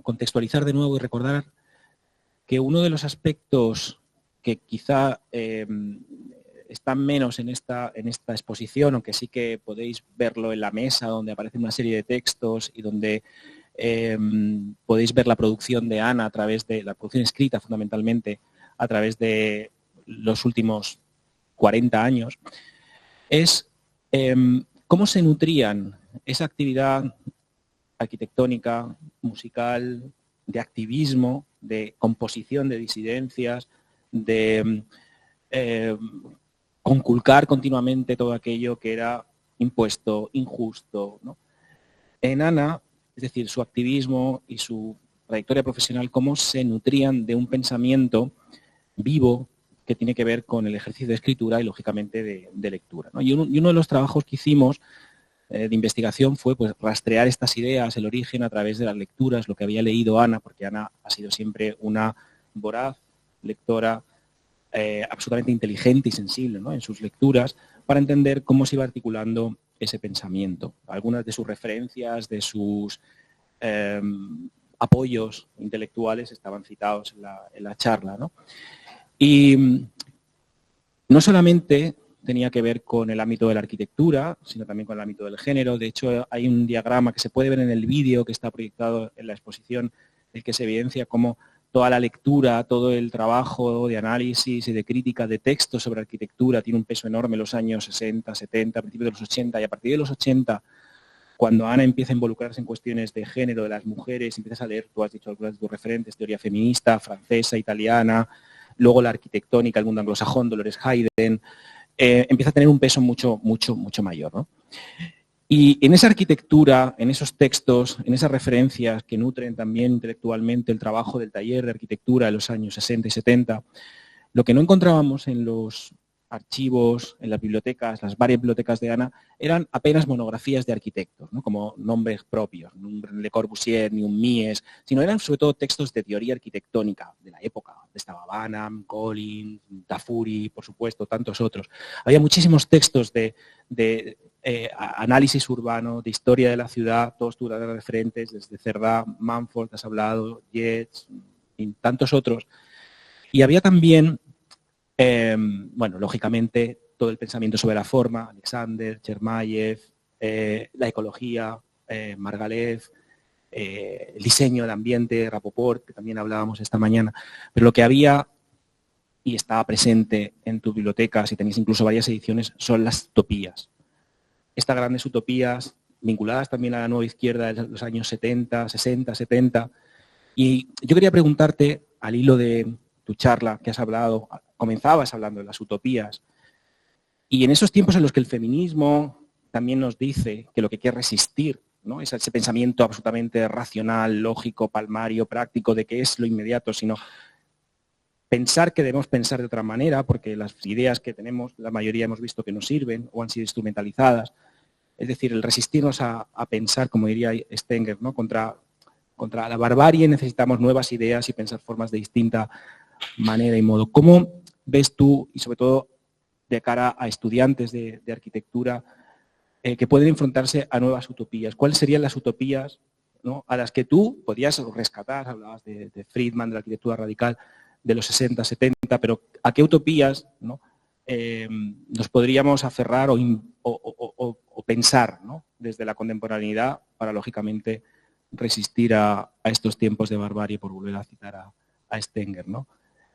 contextualizar de nuevo y recordar que uno de los aspectos que quizá están menos en esta exposición, aunque sí que podéis verlo en la mesa donde aparecen una serie de textos y donde podéis ver la producción de Ana a través de la producción escrita fundamentalmente a través de los últimos 40 años, es cómo se nutrían esa actividad arquitectónica, musical, de activismo, de composición de disidencias, de conculcar continuamente todo aquello que era impuesto, injusto, ¿no? En Ana, es decir, su activismo y su trayectoria profesional, cómo se nutrían de un pensamiento vivo que tiene que ver con el ejercicio de escritura y, lógicamente, de lectura, ¿no? Y uno de los trabajos que hicimos de investigación fue rastrear estas ideas, el origen a través de las lecturas, lo que había leído Ana, porque Ana ha sido siempre una voraz lectora, absolutamente inteligente y sensible, ¿no?, en sus lecturas, para entender cómo se iba articulando ese pensamiento. Algunas de sus referencias, de sus apoyos intelectuales estaban citados en la charla, ¿no? Y no solamente tenía que ver con el ámbito de la arquitectura, sino también con el ámbito del género. De hecho, hay un diagrama que se puede ver en el vídeo que está proyectado en la exposición, en el que se evidencia cómo toda la lectura, todo el trabajo de análisis y de crítica de textos sobre arquitectura tiene un peso enorme en los años 60, 70, a principios de los 80, y a partir de los 80, cuando Ana empieza a involucrarse en cuestiones de género, de las mujeres, empiezas a leer, tú has dicho algunas de tus referentes, teoría feminista, francesa, italiana, luego la arquitectónica, el mundo anglosajón, Dolores Hayden, empieza a tener un peso mucho mayor, ¿no? Y en esa arquitectura, en esos textos, en esas referencias que nutren también intelectualmente el trabajo del taller de arquitectura de los años 60 y 70, lo que no encontrábamos en los archivos, en las bibliotecas, las varias bibliotecas de Ana, eran apenas monografías de arquitectos, ¿no? Como nombres propios, ni un Le Corbusier, ni un Mies, sino eran sobre todo textos de teoría arquitectónica de la época. Estaba Banham, Collins, Tafuri, por supuesto, tantos otros. Había muchísimos textos de análisis urbano, de historia de la ciudad, todos tus referentes, desde Cerdá, Manford, has hablado, Yates, y tantos otros. Y había también, bueno, lógicamente, todo el pensamiento sobre la forma, Alexander, Chermayev, la ecología, Margalef, el diseño del ambiente, Rapoport, que también hablábamos esta mañana. Pero lo que había y estaba presente en tus bibliotecas, y tenéis incluso varias ediciones, son las utopías. Estas grandes utopías, vinculadas también a la nueva izquierda de los años 70, 60, 70. Y yo quería preguntarte, al hilo de tu charla que has hablado, comenzabas hablando de las utopías, y en esos tiempos en los que el feminismo también nos dice que lo que quiere resistir, ¿no? Es ese pensamiento absolutamente racional, lógico, palmario, práctico, de que es lo inmediato, sino pensar que debemos pensar de otra manera, porque las ideas que tenemos, la mayoría hemos visto que no sirven o han sido instrumentalizadas. Es decir, el resistirnos a pensar, como diría Stenger, ¿no? Contra la barbarie necesitamos nuevas ideas y pensar formas de distinta manera y modo. ¿Cómo ves tú, y sobre todo de cara a estudiantes de arquitectura, que pueden enfrentarse a nuevas utopías? ¿Cuáles serían las utopías, ¿no? a las que tú podías rescatar? Hablabas de Friedman, de la arquitectura radical de los 60, 70, pero ¿a qué utopías, ¿no? Nos podríamos aferrar o pensar, ¿no? desde la contemporaneidad para, lógicamente, resistir a estos tiempos de barbarie, por volver a citar a Stenger, ¿no?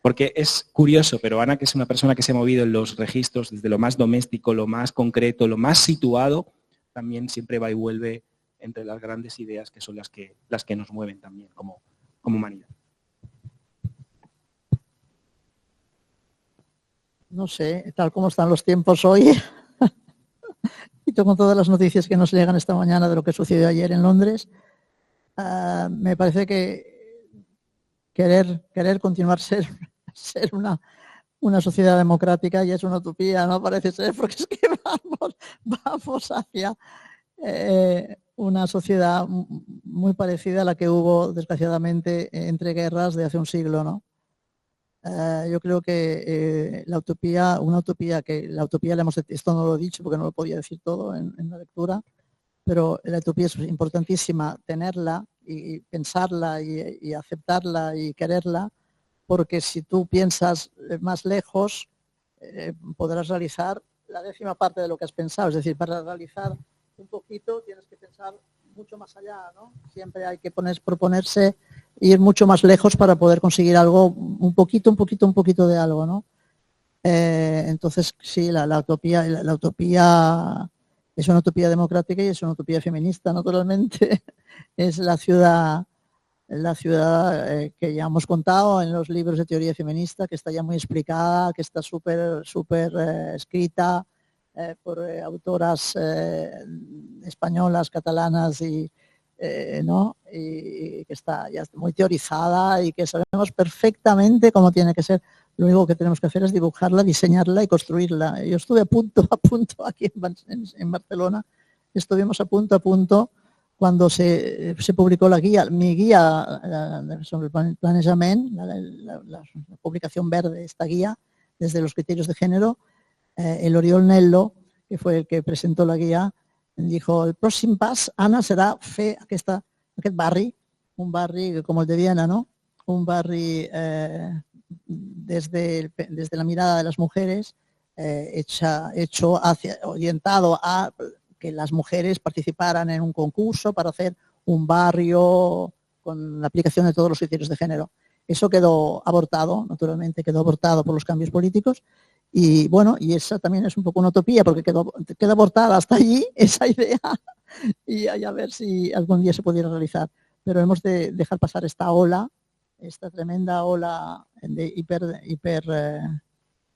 Porque es curioso, pero Ana, que es una persona que se ha movido en los registros desde lo más doméstico, lo más concreto, lo más situado, también siempre va y vuelve entre las grandes ideas que son las que nos mueven también como humanidad. No sé, tal como están los tiempos hoy, y con todas las noticias que nos llegan esta mañana de lo que sucedió ayer en Londres, me parece que querer continuar ser una sociedad democrática ya es una utopía, ¿no? Parece ser, porque es que vamos hacia una sociedad muy parecida a la que hubo, desgraciadamente, entre guerras de hace un siglo, ¿no? Yo creo que la utopía esto no lo he dicho porque no lo podía decir todo en la lectura, pero la utopía es importantísima tenerla y pensarla y aceptarla y quererla, porque si tú piensas más lejos, podrás realizar la 10ª parte de lo que has pensado. Es decir, para realizar un poquito tienes que pensar mucho más allá, ¿no? Siempre hay que proponerse ir mucho más lejos para poder conseguir algo, un poquito de algo, ¿no? Entonces, sí, la utopía es una utopía democrática y es una utopía feminista, naturalmente. Es la ciudad que ya hemos contado en los libros de teoría feminista, que está ya muy explicada, que está súper escrita por autoras españolas, catalanas ¿no? Y que está ya muy teorizada y que sabemos perfectamente cómo tiene que ser. Lo único que tenemos que hacer es dibujarla, diseñarla y construirla. Yo estuve a punto aquí en Barcelona, estuvimos a punto cuando se publicó mi guía sobre el planejament, la publicación verde, esta guía, desde los criterios de género. El Oriol Nello, que fue el que presentó la guía, dijo: el pròxim pas, Anna, serà fer aquest barri, un barri com el de Viena, ¿no? Un barri desde la mirada de las mujeres, orientado a que las mujeres participaran en un concurso para hacer un barrio con la aplicación de todos los criterios de género. Eso quedó abortado, naturalmente quedó abortado por los cambios políticos y bueno, y esa también es un poco una utopía porque queda abortada hasta allí esa idea y a ver si algún día se pudiera realizar. Pero hemos de dejar pasar esta ola, esta tremenda ola de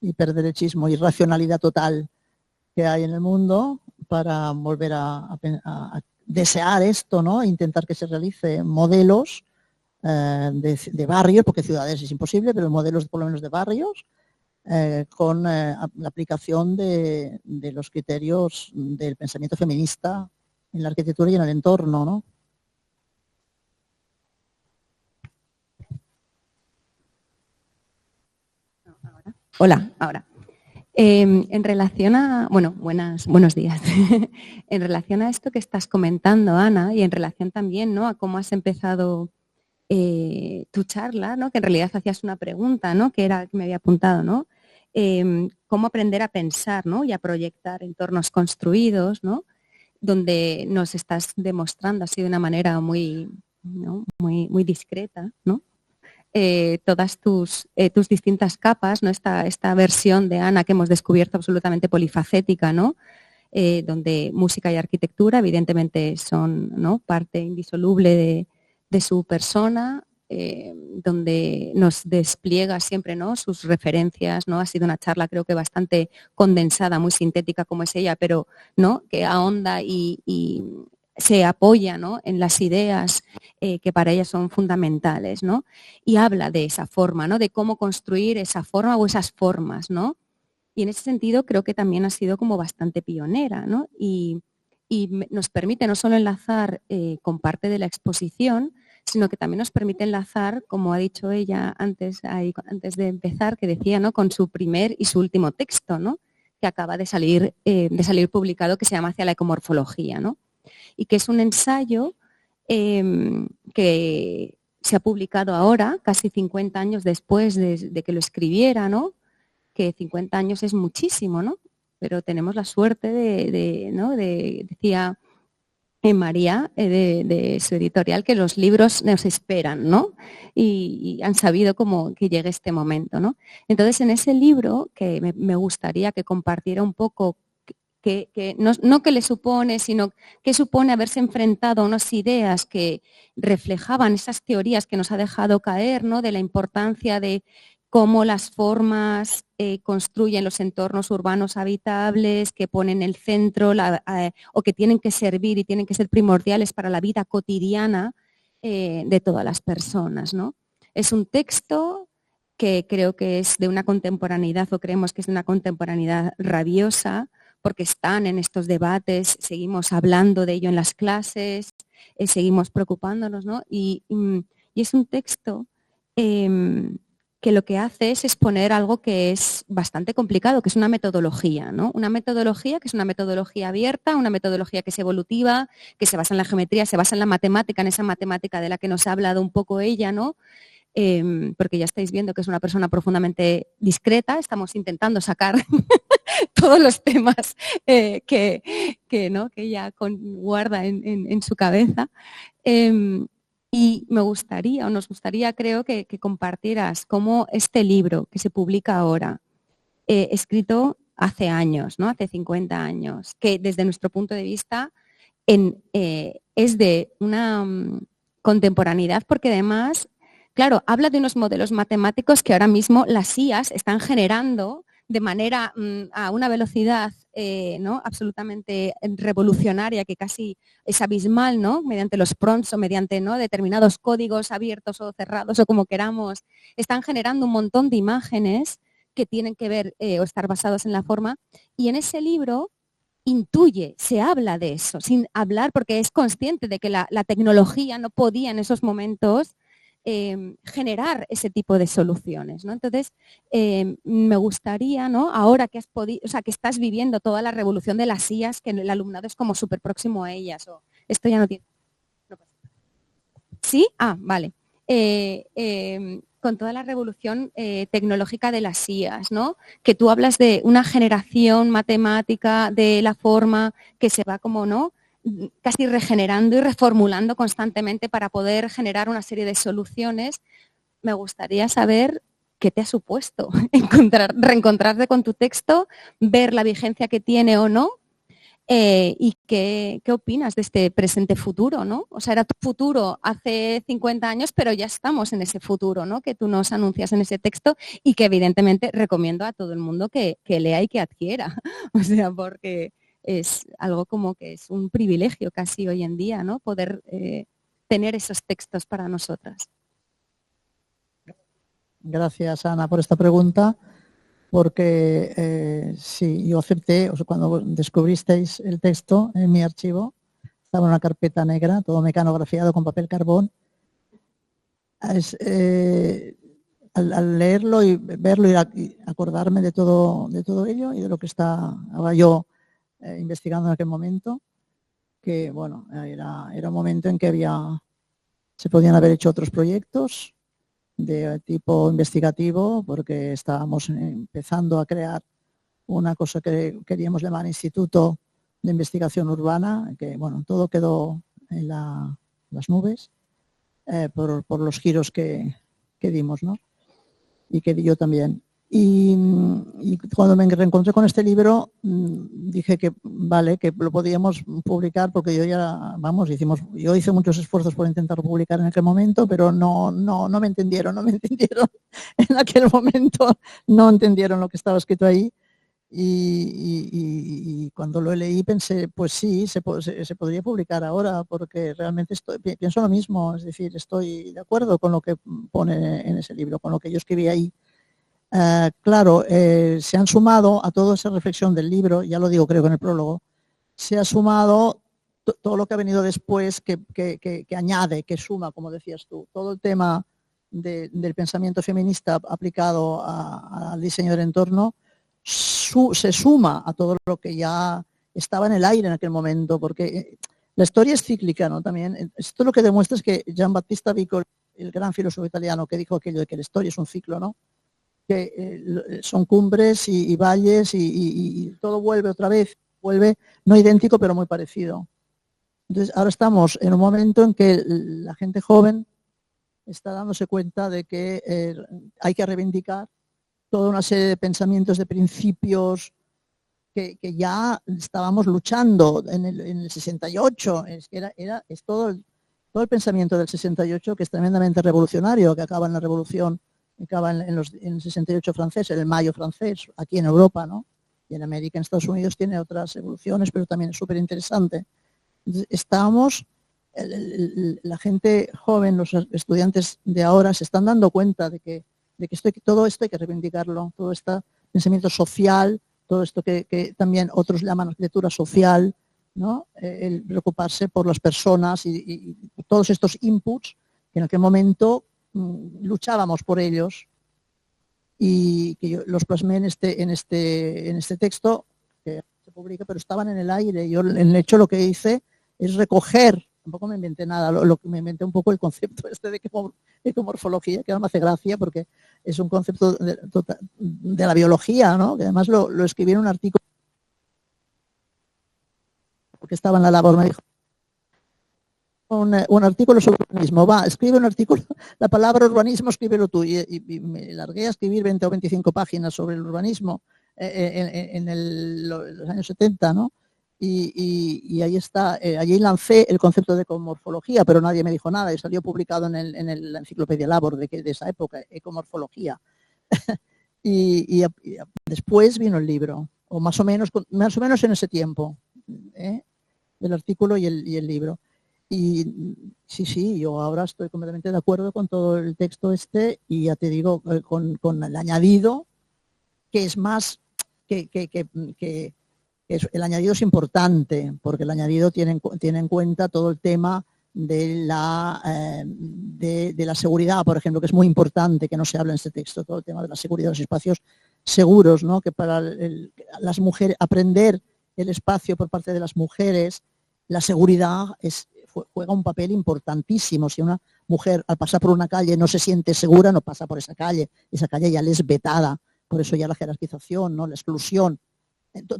hiperderechismo y racionalidad total que hay en el mundo para volver a desear esto, ¿no? Intentar que se realice modelos de barrios, porque ciudades es imposible, pero modelos por lo menos de barrios, con la aplicación de los criterios del pensamiento feminista en la arquitectura y en el entorno, ¿no? Hola, ahora. En relación a, bueno, buenos días. En relación a esto que estás comentando, Ana, y en relación también, ¿no?, a cómo has empezado tu charla, ¿no?, que en realidad hacías una pregunta, ¿no?, que era que me había apuntado, ¿no? Cómo aprender a pensar, ¿no?, y a proyectar entornos construidos, ¿no?, donde nos estás demostrando así de una manera muy, ¿no?, muy discreta, ¿no?, todas tus distintas capas, ¿no?, esta versión de Ana que hemos descubierto absolutamente polifacética, ¿no?, donde música y arquitectura evidentemente son, ¿no?, parte indisoluble de su persona, donde nos despliega siempre, ¿no?, sus referencias, ¿no? Ha sido una charla creo que bastante condensada, muy sintética como es ella, pero, ¿no?, que ahonda y se apoya, ¿no?, en las ideas que para ella son fundamentales, ¿no? Y habla de esa forma, ¿no?, de cómo construir esa forma o esas formas, ¿no? Y en ese sentido creo que también ha sido como bastante pionera, ¿no? Y nos permite no solo enlazar con parte de la exposición, sino que también nos permite enlazar, como ha dicho ella antes de empezar, que decía, ¿no?, con su primer y su último texto, ¿no?, que acaba de salir publicado, que se llama Hacia la ecomorfología, ¿no?, y que es un ensayo que se ha publicado ahora, casi 50 años después de que lo escribiera, ¿no?, que 50 años es muchísimo, ¿no?, pero tenemos la suerte decía María, de su editorial, que los libros nos esperan, ¿no?, y han sabido como que llegue este momento, ¿no? Entonces, en ese libro, que me gustaría que compartiera un poco que no que le supone, sino que supone haberse enfrentado a unas ideas que reflejaban esas teorías que nos ha dejado caer, ¿no?, de la importancia de cómo las formas construyen los entornos urbanos habitables, que ponen el centro o que tienen que servir y tienen que ser primordiales para la vida cotidiana de todas las personas, ¿no? Es un texto que creo que es de una contemporaneidad, o creemos que es de una contemporaneidad rabiosa, porque están en estos debates, seguimos hablando de ello en las clases, seguimos preocupándonos, ¿no? Y es un texto que lo que hace es exponer algo que es bastante complicado, que es una metodología, ¿no? Una metodología que es una metodología abierta, una metodología que es evolutiva, que se basa en la geometría, se basa en la matemática, en esa matemática de la que nos ha hablado un poco ella, ¿no? Porque ya estáis viendo que es una persona profundamente discreta, estamos intentando sacar todos los temas que ella guarda en su cabeza. Y me gustaría, o nos gustaría, creo, que compartieras cómo este libro que se publica ahora, escrito hace años, ¿no?, hace 50 años, que desde nuestro punto de vista es de una contemporaneidad, porque además, claro, habla de unos modelos matemáticos que ahora mismo las IAs están generando de manera a una velocidad ¿no?, absolutamente revolucionaria, que casi es abismal, ¿no?, mediante los prompts o mediante, ¿no?, determinados códigos abiertos o cerrados o como queramos, están generando un montón de imágenes que tienen que ver o estar basados en la forma, y en ese libro se habla de eso, sin hablar, porque es consciente de que la tecnología no podía en esos momentos generar ese tipo de soluciones, ¿no? Entonces, me gustaría, ¿no?, ahora que que estás viviendo toda la revolución de las IAs, que el alumnado es como súper próximo a ellas, o esto ya no tiene... ¿Sí? Ah, vale. con toda la revolución tecnológica de las IAs, ¿no? Que tú hablas de una generación matemática de la forma que se va como, ¿no?, casi regenerando y reformulando constantemente para poder generar una serie de soluciones. Me gustaría saber qué te ha supuesto reencontrarte con tu texto, ver la vigencia que tiene o no, y qué opinas de este presente futuro, ¿no? O sea, era tu futuro hace 50 años, pero ya estamos en ese futuro, ¿no?, que tú nos anuncias en ese texto y que evidentemente recomiendo a todo el mundo que lea y que adquiera. O sea, porque es algo como que es un privilegio casi hoy en día, ¿no?, poder tener esos textos para nosotras. Gracias, Ana, por esta pregunta, porque sí, yo acepté, o sea, cuando descubristeis el texto en mi archivo, estaba en una carpeta negra, todo mecanografiado con papel carbón. Al leerlo y verlo y acordarme de todo ello y de lo que estaba yo investigando en aquel momento, que bueno, era un momento en que se podían haber hecho otros proyectos de tipo investigativo, porque estábamos empezando a crear una cosa que queríamos llamar Instituto de Investigación Urbana, que bueno, todo quedó en las nubes por los giros que dimos, ¿no? Y que di yo también. Y cuando me reencontré con este libro, dije que vale, que lo podíamos publicar, porque yo ya, vamos, yo hice muchos esfuerzos por intentar publicar en aquel momento, pero no me entendieron. En aquel momento no entendieron lo que estaba escrito ahí. Y cuando lo leí pensé, pues sí, se podría publicar ahora, porque realmente pienso lo mismo, es decir, estoy de acuerdo con lo que pone en ese libro, con lo que yo escribí ahí. Claro, se han sumado a toda esa reflexión del libro, ya lo digo creo que en el prólogo, se ha sumado todo lo que ha venido después que añade, que suma, como decías tú, todo el tema del pensamiento feminista aplicado al diseño del entorno, se suma a todo lo que ya estaba en el aire en aquel momento, porque la historia es cíclica, ¿no? También esto lo que demuestra es que Gian Battista Vico, el gran filósofo italiano, que dijo aquello de que la historia es un ciclo, ¿no?, que son cumbres y valles y todo vuelve otra vez, vuelve no idéntico pero muy parecido. Entonces ahora estamos en un momento en que la gente joven está dándose cuenta de que hay que reivindicar toda una serie de pensamientos, de principios que ya estábamos luchando en el 68. Es todo el pensamiento del 68, que es tremendamente revolucionario, que acaba en la revolución, que acaba en el 68 francés, en el Mayo francés, aquí en Europa, ¿no? Y en América, en Estados Unidos tiene otras evoluciones, pero también es súper interesante. La gente joven, los estudiantes de ahora se están dando cuenta de que todo esto hay que reivindicarlo, todo este pensamiento social, todo esto que también otros llaman arquitectura social, ¿no? El preocuparse por las personas y todos estos inputs que en aquel momento luchábamos por ellos, y que yo los plasmé en este texto que se publica, pero estaban en el aire. Yo en el hecho lo que hice es recoger, tampoco me inventé nada, lo que me inventé un poco el concepto de ecomorfología, que ahora me hace gracia porque es un concepto de la biología, ¿no? Que además lo escribí en un artículo porque estaba en la labor, me dijo un artículo sobre urbanismo, escribe un artículo, la palabra urbanismo escríbelo tú, y me largué a escribir 20 o 25 páginas sobre el urbanismo en los años 70, ¿no? Y ahí está, allí lancé el concepto de ecomorfología, pero nadie me dijo nada, y salió publicado en la enciclopedia Labor de esa época, ecomorfología. y después vino el libro, o más o menos en ese tiempo, el artículo y el libro. Y sí, yo ahora estoy completamente de acuerdo con todo el texto y ya te digo, con el añadido, que es más, que el añadido es importante, porque el añadido tiene en cuenta todo el tema de la seguridad, por ejemplo, que es muy importante, que no se habla en este texto, todo el tema de la seguridad de los espacios seguros, ¿no? Que para las mujeres, aprender el espacio por parte de las mujeres, la seguridad es juega un papel importantísimo. Si una mujer al pasar por una calle no se siente segura, no pasa por esa calle ya le es vetada. Por eso ya la jerarquización, ¿no? La exclusión.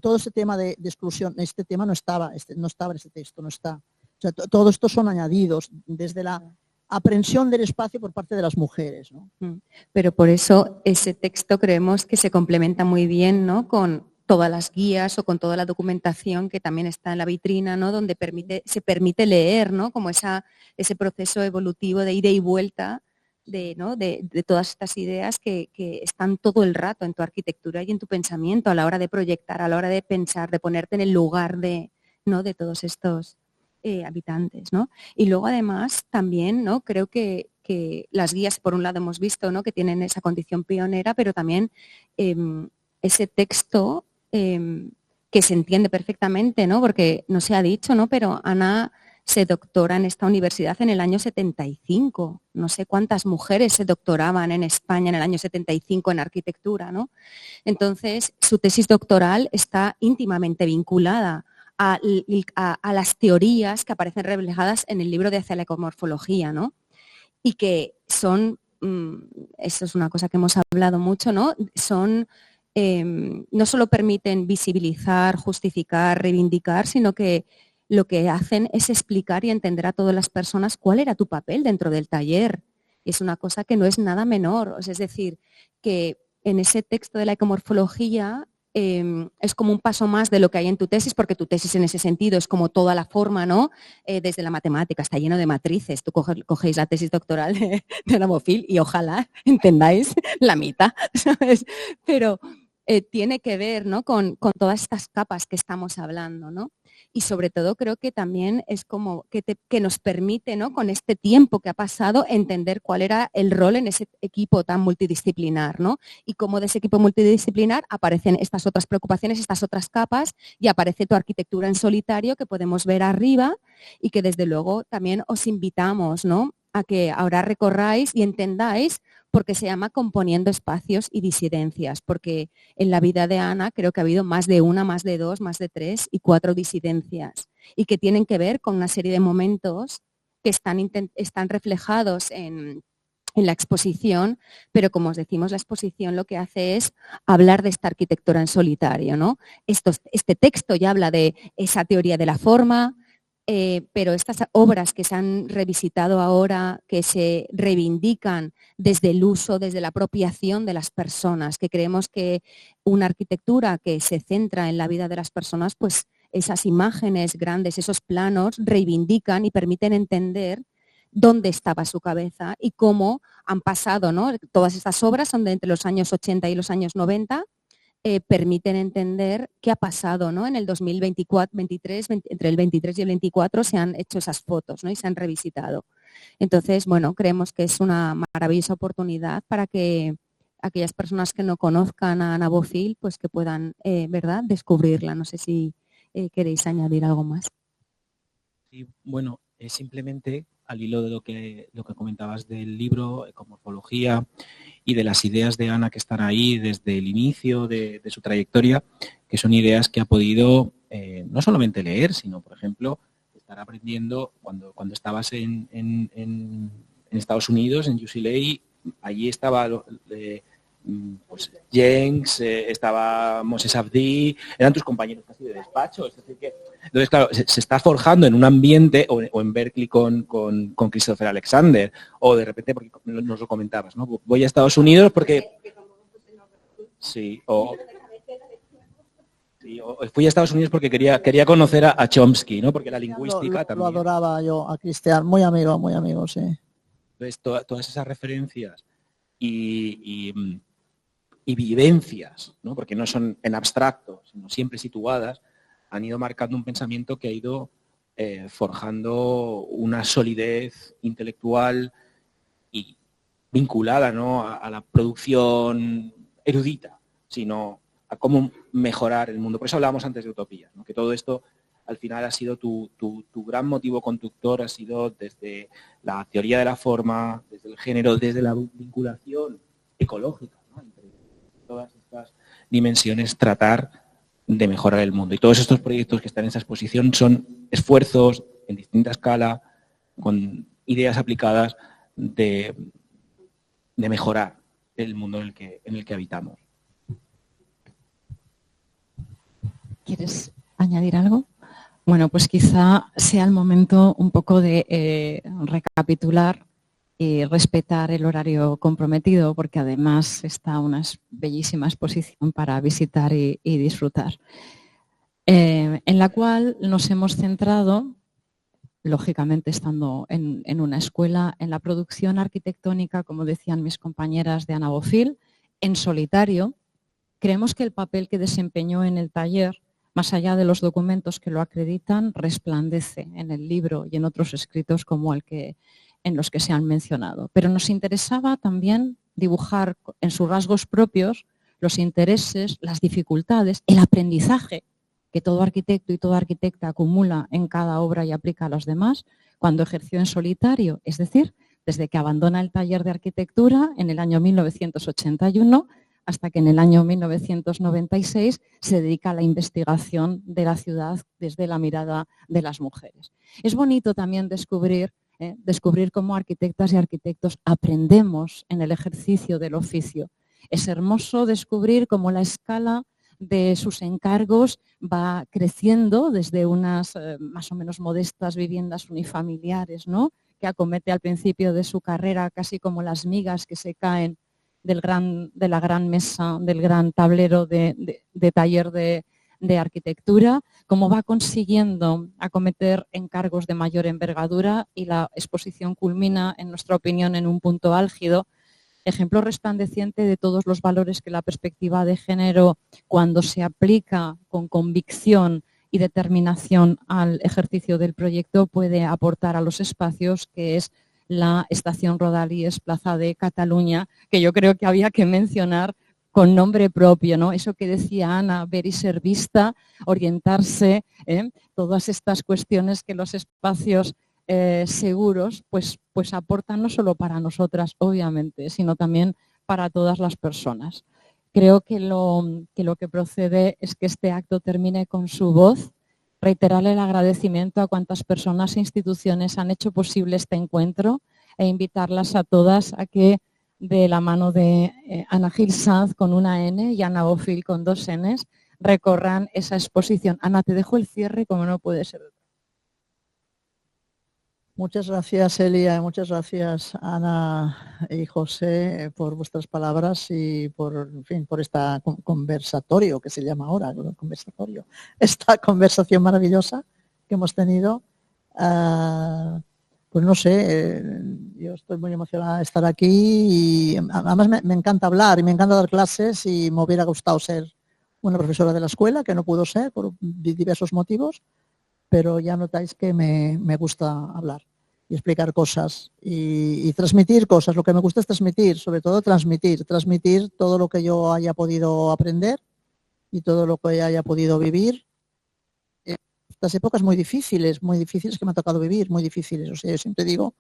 Todo ese tema de exclusión, este tema no estaba en ese texto, no está. O sea, todo esto son añadidos desde la aprehensión del espacio por parte de las mujeres, ¿no? Pero por eso ese texto creemos que se complementa muy bien, ¿no? Con todas las guías o con toda la documentación que también está en la vitrina, ¿no? Donde se permite leer, ¿no? Como ese proceso evolutivo de ida y vuelta de todas estas ideas que están todo el rato en tu arquitectura y en tu pensamiento a la hora de proyectar, a la hora de pensar, de ponerte en el lugar de todos estos habitantes, ¿no? Y luego además también, ¿no? Creo que las guías, por un lado hemos visto, ¿no? Que tienen esa condición pionera, pero también ese texto que se entiende perfectamente, ¿no? Porque no se ha dicho, ¿no? Pero Ana se doctora en esta universidad en el año 75. No sé cuántas mujeres se doctoraban en España en el año 75 en arquitectura, ¿no? Entonces, su tesis doctoral está íntimamente vinculada a las teorías que aparecen reflejadas en el libro de Hacia la ecomorfología, ¿no? Y que son, eso es una cosa que hemos hablado mucho, ¿no? Son, no solo permiten visibilizar, justificar, reivindicar, sino que lo que hacen es explicar y entender a todas las personas cuál era tu papel dentro del taller. Es una cosa que no es nada menor. Es decir, que en ese texto de la ecomorfología es como un paso más de lo que hay en tu tesis, porque tu tesis en ese sentido es como toda la forma, ¿no? Desde la matemática, está lleno de matrices. Tú cogéis la tesis doctoral de Namofil y ojalá entendáis la mitad, ¿sabes? Pero tiene que ver, ¿no? con todas estas capas que estamos hablando, ¿no? Y sobre todo creo que también es como que nos permite, ¿no? Con este tiempo que ha pasado, entender cuál era el rol en ese equipo tan multidisciplinar, ¿no? Y cómo de ese equipo multidisciplinar aparecen estas otras preocupaciones, estas otras capas, y aparece tu arquitectura en solitario que podemos ver arriba y que desde luego también os invitamos, ¿no? A que ahora recorráis y entendáis porque se llama Componiendo Espacios y Disidencias, porque en la vida de Ana creo que ha habido más de una, más de dos, más de 3 y 4 disidencias y que tienen que ver con una serie de momentos que están reflejados en la exposición, pero como os decimos, la exposición lo que hace es hablar de esta arquitectura en solitario, ¿no? Este texto ya habla de esa teoría de la forma, pero estas obras que se han revisitado ahora, que se reivindican desde el uso, desde la apropiación de las personas, que creemos que una arquitectura que se centra en la vida de las personas, pues esas imágenes grandes, esos planos reivindican y permiten entender dónde estaba su cabeza y cómo han pasado, ¿no? Todas estas obras son de entre los años 80 y los años 90, permiten entender qué ha pasado, ¿no? En el 2023, entre el 23 y el 24 se han hecho esas fotos, ¿no? Y se han revisitado. Entonces, bueno, creemos que es una maravillosa oportunidad para que aquellas personas que no conozcan a Ana Bofill, pues que puedan, ¿verdad?, descubrirla. No sé si queréis añadir algo más. Sí, bueno, simplemente al hilo de lo que comentabas del libro, ecomorfología, y de las ideas de Ana que están ahí desde el inicio de su trayectoria, que son ideas que ha podido no solamente leer, sino, por ejemplo, estar aprendiendo cuando estabas en Estados Unidos, en UCLA, allí estaba pues, Jenks, estaba Moses Abdi, eran tus compañeros casi de despacho. Es decir que, entonces, claro, se está forjando en un ambiente, o en Berkeley con Christopher Alexander, o de repente, porque nos lo comentabas, ¿no? Voy a Estados Unidos porque... Sí, o fui a Estados Unidos porque quería conocer a Chomsky, ¿no? Porque la lingüística también... Lo adoraba yo a Cristian, muy amigo, sí. Entonces, todas esas referencias y vivencias, ¿no? Porque no son en abstracto, sino siempre situadas, han ido marcando un pensamiento que ha ido forjando una solidez intelectual y vinculada, ¿no?, a la producción erudita, sino a cómo mejorar el mundo. Por eso hablábamos antes de utopías, ¿no? Que todo esto al final ha sido tu gran motivo conductor, ha sido desde la teoría de la forma, desde el género, desde la vinculación ecológica, ¿no?, entre todas estas dimensiones, tratar de mejorar el mundo. Y todos estos proyectos que están en esa exposición son esfuerzos en distinta escala, con ideas aplicadas de mejorar el mundo en el que habitamos. ¿Quieres añadir algo? Bueno, pues quizá sea el momento un poco de recapitular y respetar el horario comprometido, porque además está una bellísima exposición para visitar y disfrutar, en la cual nos hemos centrado, lógicamente estando en una escuela, en la producción arquitectónica, como decían mis compañeras de Ana Bofill, en solitario. Creemos que el papel que desempeñó en el taller, más allá de los documentos que lo acreditan, resplandece en el libro y en otros escritos como en los que se han mencionado. Pero nos interesaba también dibujar en sus rasgos propios los intereses, las dificultades, el aprendizaje que todo arquitecto y toda arquitecta acumula en cada obra y aplica a las demás cuando ejerció en solitario, es decir, desde que abandona el taller de arquitectura en el año 1981 hasta que en el año 1996 se dedica a la investigación de la ciudad desde la mirada de las mujeres. Es bonito también descubrir cómo arquitectas y arquitectos aprendemos en el ejercicio del oficio. Es hermoso descubrir cómo la escala de sus encargos va creciendo desde unas más o menos modestas viviendas unifamiliares, ¿no?, que acomete al principio de su carrera casi como las migas que se caen de la gran mesa, del gran tablero de taller de arquitectura, cómo va consiguiendo acometer encargos de mayor envergadura, y la exposición culmina, en nuestra opinión, en un punto álgido, ejemplo resplandeciente de todos los valores que la perspectiva de género, cuando se aplica con convicción y determinación al ejercicio del proyecto, puede aportar a los espacios, que es la estación Rodalies Plaza de Cataluña, que yo creo que había que mencionar con nombre propio, ¿no? Eso que decía Ana, ver y ser vista, orientarse, todas estas cuestiones que los espacios seguros pues aportan no solo para nosotras, obviamente, sino también para todas las personas. Creo que lo que procede es que este acto termine con su voz, reiterarle el agradecimiento a cuantas personas e instituciones han hecho posible este encuentro e invitarlas a todas a que, de la mano de Ana Gil Sanz con una N y Ana Bofill con 2 Ns, recorran esa exposición. Ana, te dejo el cierre como no puede ser. Muchas gracias, Elia, y muchas gracias, Ana y José, por vuestras palabras y por esta conversatorio, que se llama ahora, conversatorio, esta conversación maravillosa que hemos tenido. Pues no sé, yo estoy muy emocionada de estar aquí y además me encanta hablar y me encanta dar clases, y me hubiera gustado ser una profesora de la escuela, que no pudo ser por diversos motivos, pero ya notáis que me gusta hablar y explicar cosas y transmitir cosas. Lo que me gusta es transmitir, sobre todo transmitir todo lo que yo haya podido aprender y todo lo que haya podido vivir. Estas épocas muy difíciles que me ha tocado vivir, muy difíciles. O sea, yo siempre digo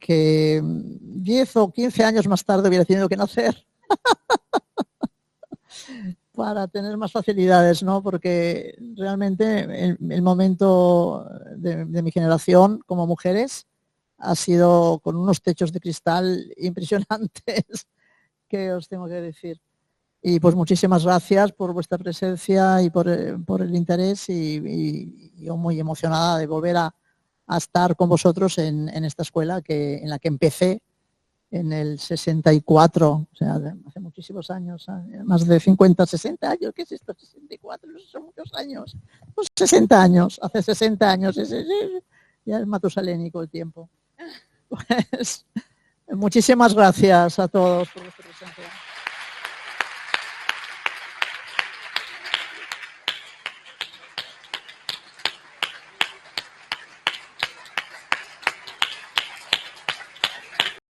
que 10 o 15 años más tarde hubiera tenido que nacer para tener más facilidades, ¿no? Porque realmente el momento de mi generación como mujeres ha sido con unos techos de cristal impresionantes, que os tengo que decir. Y pues muchísimas gracias por vuestra presencia y por el interés, y yo muy emocionada de volver a estar con vosotros en esta escuela en la que empecé en el 64, o sea, hace muchísimos años, más de 50, 60 años, ¿qué es esto? 64, son muchos años, pues 60 años, hace 60 años, ya es matusalénico el tiempo. Pues, muchísimas gracias a todos por vuestra presencia.